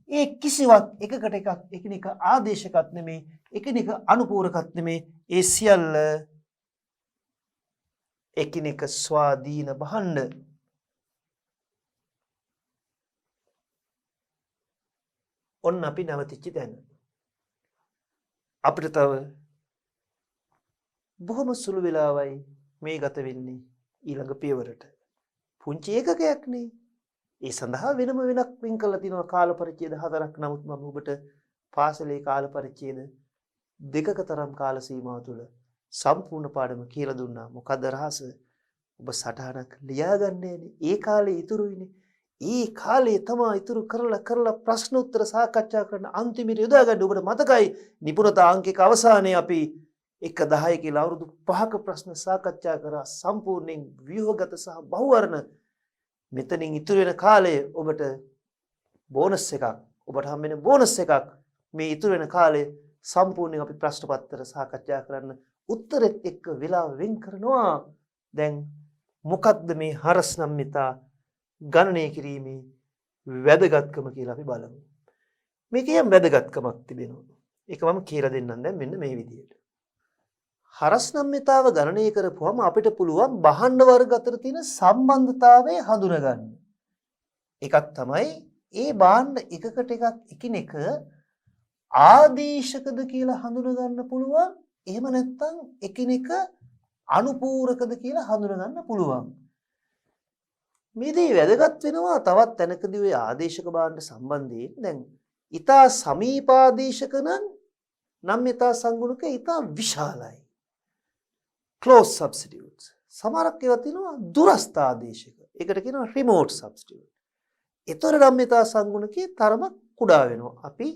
ඒ කිසිවක් එකකට එකක් එකිනෙක ආදේශකත් නෙමේ, එකිනෙක අනුපූරකත් නෙමේ. ඒ සියල්ල එකිනෙක ස්වාධීන භාණ්ඩ. ඔන්න අපි නැවතිච්ච තැන. අපිට තව බොහොම සුළු වෙලාවයි මේ ගත වෙන්නේ ඊළඟ පියවරට. පුංචි ඒකකයක් නේ. ඒ සඳහා වෙනම වෙනක් වෙන් කරලා තිනවා කාල පරිච්ඡේද 4ක්. නමුත් මම ඔබට පාසලේ කාල පරිච්ඡේද 2ක තරම් කාල සීමාව තුළ සම්පූර්ණ පාඩම කියලා දුන්නා. මොකද රහස? ඔබ සටහනක් ලියාගන්නේ නේ. ඒ කාලේ ඉතුරුයිනේ. ඒ කාලේ තමයි ඉතුරු කරලා ප්‍රශ්න උත්තර සාකච්ඡා කරන අන්තිමට යොදා ගන්න. ඔබට මතකයි නිපුණතා අංකික අවසානයේ අපි 1-10 කියලා අවුරුදු 5ක ප්‍රශ්න සාකච්ඡා කරා. සම්පූර්ණයෙන් ව්‍යුහගත සහ බහුවර්ණ. මෙතනින් ඉතුරු වෙන කාලය ඔබට බෝනස් එකක්. ඔබට හම්බෙන බෝනස් එකක්. මේ ඉතුරු වෙන කාලේ සම්පූර්ණයෙන් අපි ප්‍රශ්න පත්‍ර සාකච්ඡා කරන්න උත්තරෙත් එක්ක වෙලාව වෙන් කරනවා. දැන් මොකක්ද මේ හරස් නම්‍යතා ගණනය කිරීමේ වැදගත්කම කියලා අපි බලමු. මේකේ යම් වැදගත්කමක් තිබෙනවා. ඒක මම කියලා දෙන්නම් දැන් මෙන්න මේ විදිහට. හරස් නම්‍යතාව ගණනය කරපුවම අපිට පුළුවන් භාණ්ඩ වර්ග අතර තියෙන සම්බන්ධතාවය හඳුනගන්න. එකක් තමයි ඒ භාණ්ඩ එකකට එකක් එකිනෙක ආදේශකද කියලා හඳුනගන්න පුළුවන්. එහෙම නැත්නම් එකිනෙක අනුපූරකද කියලා හඳුනගන්න පුළුවන්. මේදී වැදගත් වෙනවා තවත් තැනකදී ඔය ආදේශක භාණ්ඩ සම්බන්ධයෙන්. දැන් ඊතා සමීපාදේශක නම් නම්‍යතා සංගුණක ඊතා විශාලයි. close substitutes. සමහරක් ඒවා තියෙනවා දුරස්ථ ආදේශක. ඒකට කියනවා remote substitute. ඒතර නම්‍යතා සංගුණකේ තරම කුඩා වෙනවා. අපි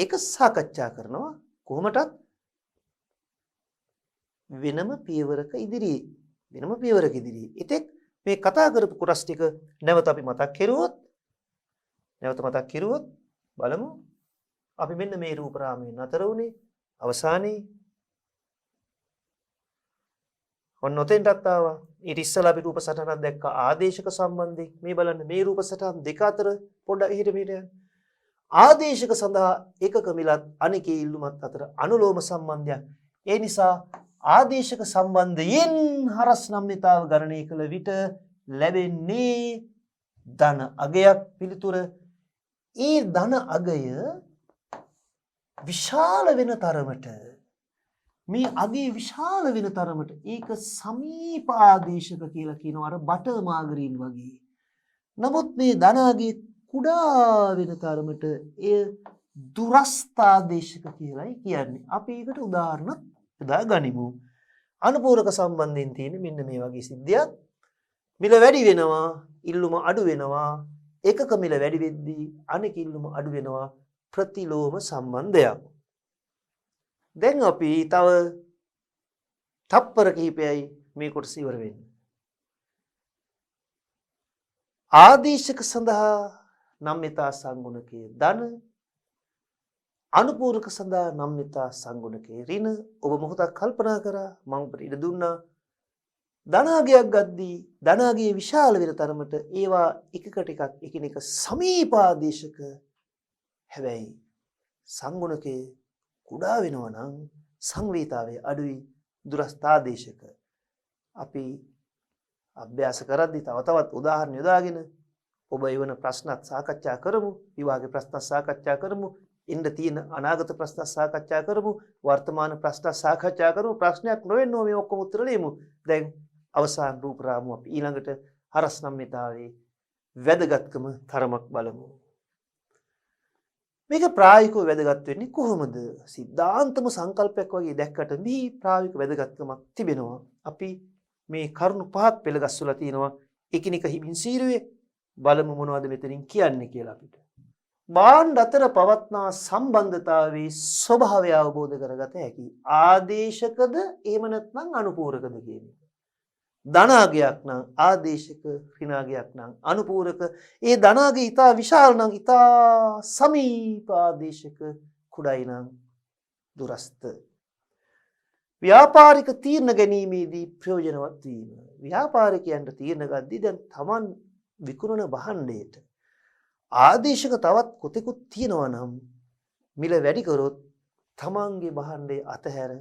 ඒක සාකච්ඡා කරනවා කොහොමටත් වෙනම පියවරක ඉදිරියේ. ඉතින් මේ කතා කරපු කොටස් ටික නැවත අපි මතක් කෙරුවොත් බලමු. අපි මෙන්න මේ රූප රාමයෙන් අතර උනේ අවසානයේ. ඔන්න ඔතෙන්ටත් ආවා. ඊට ඉස්සෙල්ලා අපි රූප සටහනක් දැක්කා ආදේශක සම්බන්ධයෙන්. මේ බලන්න මේ රූප සටහන් දෙක අතර පොඩ්ඩක් එහෙට මෙහෙට යන්න. ආදේශක සඳහා එකක මිලත් අනිකේ ඉල්ලුමත් අතර අනුලෝම සම්බන්ධයක්. ඒ නිසා ආදේශක සම්බන්ධයෙන් හරස් නම්‍යතාව ගණනය කළ විට ලැබෙන්නේ ධන අගයක්. පිළිතුර ඒ ධන අගය විශාල වෙන තරමට, මේ අගේ විශාල වෙන තරමට ඒක සමීප ආදේශක කියලා කියනවා, අර බටර් මාගරීන් වගේ. නමුත් මේ ධන අගේ කුඩා වෙන තරමට එය දුරස්ථ ආදේශක කියලායි කියන්නේ. අපි ඒකට උදාහරණයක් යොදා ගනිමු. අනුපූරක සම්බන්ධයෙන් තියෙන මෙන්න මේ වගේ සිද්ධියක්. මිල වැඩි වෙනවා, ඉල්ලුම අඩු වෙනවා. එකක මිල වැඩි වෙද්දී අනෙක ඉල්ලුම අඩු වෙනවා. ප්‍රතිලෝම සම්බන්ධයක්. දැන් අපි තව තප්පර කිහිපයයි මේ කොටස ඉවර වෙන්නේ. ආදේශක සඳහා නම්‍යතා සංගුණකයේ ධන, අනුපූරක සඳහා නම්‍යතා සංගුණකයේ ඍණ. ඔබ මොහොතක් කල්පනා කරා, මම ඔබට ඉඩ දුන්නා. ධනාගයක් ගද්දී ධනාගයේ විශාල වෙන තරමට ඒවා එකකට එකක් එකිනෙක සමීපාදේශක. හැබැයි සංගුණකයේ කුඩා වෙනවා නම් සංවේතාවය අඩුයි, දුරස්ථාදේශක. අපි අභ්‍යාස කරද්දී තව තවත් උදාහරණ යොදාගෙන ඔබ එවන ප්‍රශ්නත් සාකච්ඡා කරමු. විභාගයේ ප්‍රශ්න සාකච්ඡා කරමු. ඉන්න තියෙන අනාගත ප්‍රශ්න සාකච්ඡා කරමු. වර්තමාන ප්‍රශ්න සාකච්ඡා කරමු. ප්‍රශ්නයක් නොවෙන්නෝ මේ ඔක්කොම උත්තර දෙමු. දැන් අවසාන රූප රාමුව අපි ඊළඟට හරස් නම්‍යතාවේ වැදගත්කම තරමක් බලමු. මේක ප්‍රායෝගිකව වැදගත් වෙන්නේ කොහොමද? සිද්ධාන්තම සංකල්පයක් වගේ දැක්කට මේ ප්‍රායෝගික වැදගත්කමක් තිබෙනවා. අපි මේ කරුණු පහක් පෙළගස්සලා තිනවා. එකිනෙක හිමින් සීරුවේ බලමු මොනවද මෙතනින් කියන්නේ කියලා අපිට. භාණ්ඩ අතර පවත්නා සම්බන්ධතාවයේ ස්වභාවය අවබෝධ කරගත හැකි. ආදේශකද එහෙම නැත්නම් අනුපූරකද කියන එක. ධනාගයක් නම් ආදේශක, ඍණාගයක් නම් අනුපූරක. ඒ ධනාගය ඊටා විශාල නම් ඊටා සමීප, ආදේශක කුඩයි නම් දුරස්ත. ව්‍යාපාරික තීරණ ගැනීමේදී ප්‍රයෝජනවත් වීම. ව්‍යාපාරිකයන්ට තීරණ ගද්දී දැන් Taman විකුණන භාණ්ඩයට ආදේශක තවත් කොතෙකුත් තියෙනවා නම් මිල වැඩි කරොත් Tamanගේ භාණ්ඩය අතහැර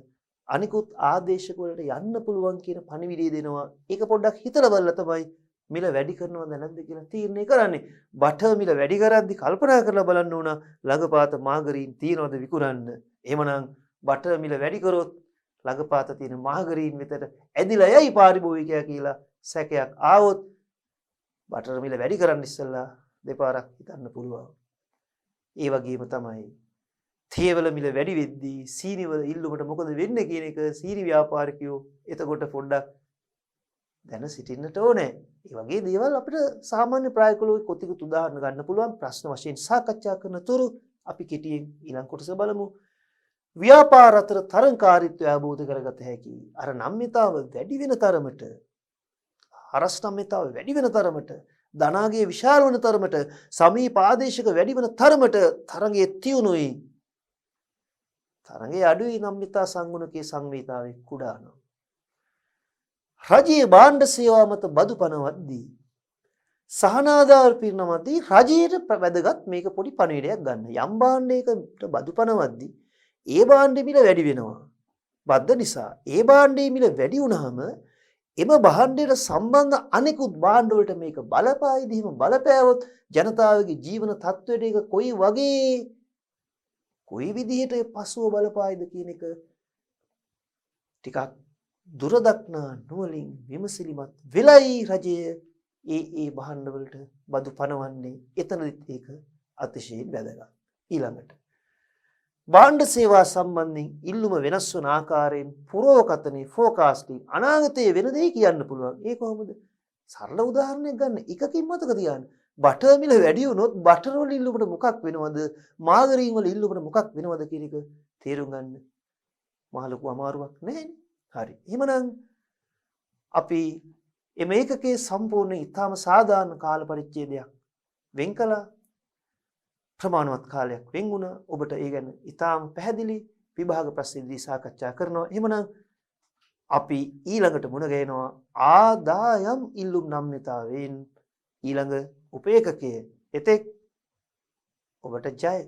අනිකුත් ආදේශක වලට යන්න පුළුවන් කියන පණිවිඩය දෙනවා. ඒක පොඩ්ඩක් හිතලා බලලා තමයි මිල වැඩි කරනවද නැද්ද කියලා තීරණය කරන්නේ. බටර් මිල වැඩි කරද්දි කල්පනා කරලා බලන්න ඕන ළඟපාත මාගරීන් තියනවද විකුණන්න. එහෙමනම් බටර් මිල වැඩි කරොත් ළඟපාත තියෙන මාගරීන් වෙතට ඇදිලා යයි පාරිභෝගිකයා කියලා සැකයක් ආවොත් බටර් මිල වැඩි කරන්න ඉස්සෙල්ලා දෙපාරක් හිතන්න පුළුවන්. ඒ වගේම තමයි තේවල මිල වැඩි වෙද්දී සීනි වල ඉල්ලුමට මොකද වෙන්නේ කියන එක සීනි ව්‍යාපාරිකයෝ එතකොට පොඩ්ඩක් දැන සිටින්නට ඕනේ. ඒ වගේ දේවල් අපිට සාමාන්‍ය ප්‍රායෝගිකව කොතිකුත් උදාහරණ ගන්න පුළුවන්. ප්‍රශ්න වශයෙන් සාකච්ඡා කරන තුරු අපි කෙටියෙන් ඊළඟ කොටස බලමු. ව්‍යාපාර අතර තරංකාරීත්වය අවබෝධ කරගත හැකි. අර නම්‍යතාව වැඩි වෙන තරමට, හරස් නම්‍යතාව වැඩි වෙන තරමට, ධනාගයේ විශාල වන තරමට, සමීප ආදේශක වැඩි වෙන තරමට තරංගයේ තියුණුයි. තරංගයේ අඩුයි නම්‍යතා සංගුණකයේ සංවේතාවේ කුඩා නම්. රජයේ භාණ්ඩ සේවා මත බදු පනවද්දී සහනාධාර පිරිනමද්දී රජයට වැදගත් මේක පොඩි පණිවිඩයක් ගන්න. යම් භාණ්ඩයකට බදු පනවද්දී ඒ භාණ්ඩේ මිල වැඩි වෙනවා. බද්ද නිසා ඒ භාණ්ඩේ මිල වැඩි වුණාම එම භාණ්ඩයට සම්බන්ධ අනෙකුත් භාණ්ඩ වලට මේක බලපායිද? එහෙම බලපෑවොත් ජනතාවගේ ජීවන තත්ත්වයට ඒක කොයි විදිහට පසුව බලපායිද කියන එක ටිකක් දුරදක්නා නුවණින් විමසිලිමත් වෙලයි රජය ඒ භාණ්ඩ වලට බදු පනවන්නේ. එතනදිත් ඒක අතිශයින් වැදගත්. ඊළඟට භාණ්ඩ සේවා සම්බන්ධයෙන් ඉල්ලුම වෙනස් වන ආකාරයෙන් පුරෝකතනේ ෆෝකාස්ටිං අනාගතයේ වෙන දේ කියන්න පුළුවන්. ඒ කොහොමද? සරල උදාහරණයක් ගන්න. එකකින් මතක තියාගන්න. බටර් මිල වැඩි වුණොත් බටර් වල ඉල්ලුමට මොකක් වෙනවද? මාගරීන් වල ඉල්ලුමට මොකක් වෙනවද කියන එක තේරුම් ගන්න මහ ලොකු අමාරුවක් නැහැනේ. හරි. එහෙමනම් අපි මේකකේ සම්පූර්ණ ඊටාම සාධාරණ කාල පරිච්ඡේදයක් වෙන් කළා. ප්‍රමාණවත් කාලයක් වෙන් වුණා. ඔබට ඒ ගැන ඊටාම පැහැදිලි විභාග ප්‍රශ්නේදී සාකච්ඡා කරනවා. එහෙමනම් අපි ඊළඟට මුණ ගැහෙනවා ආදායම් ඉල්ලුම් නම්‍යතාවයෙන් ඊළඟ උපේකකයේ. එතෙක් ඔබට ජය.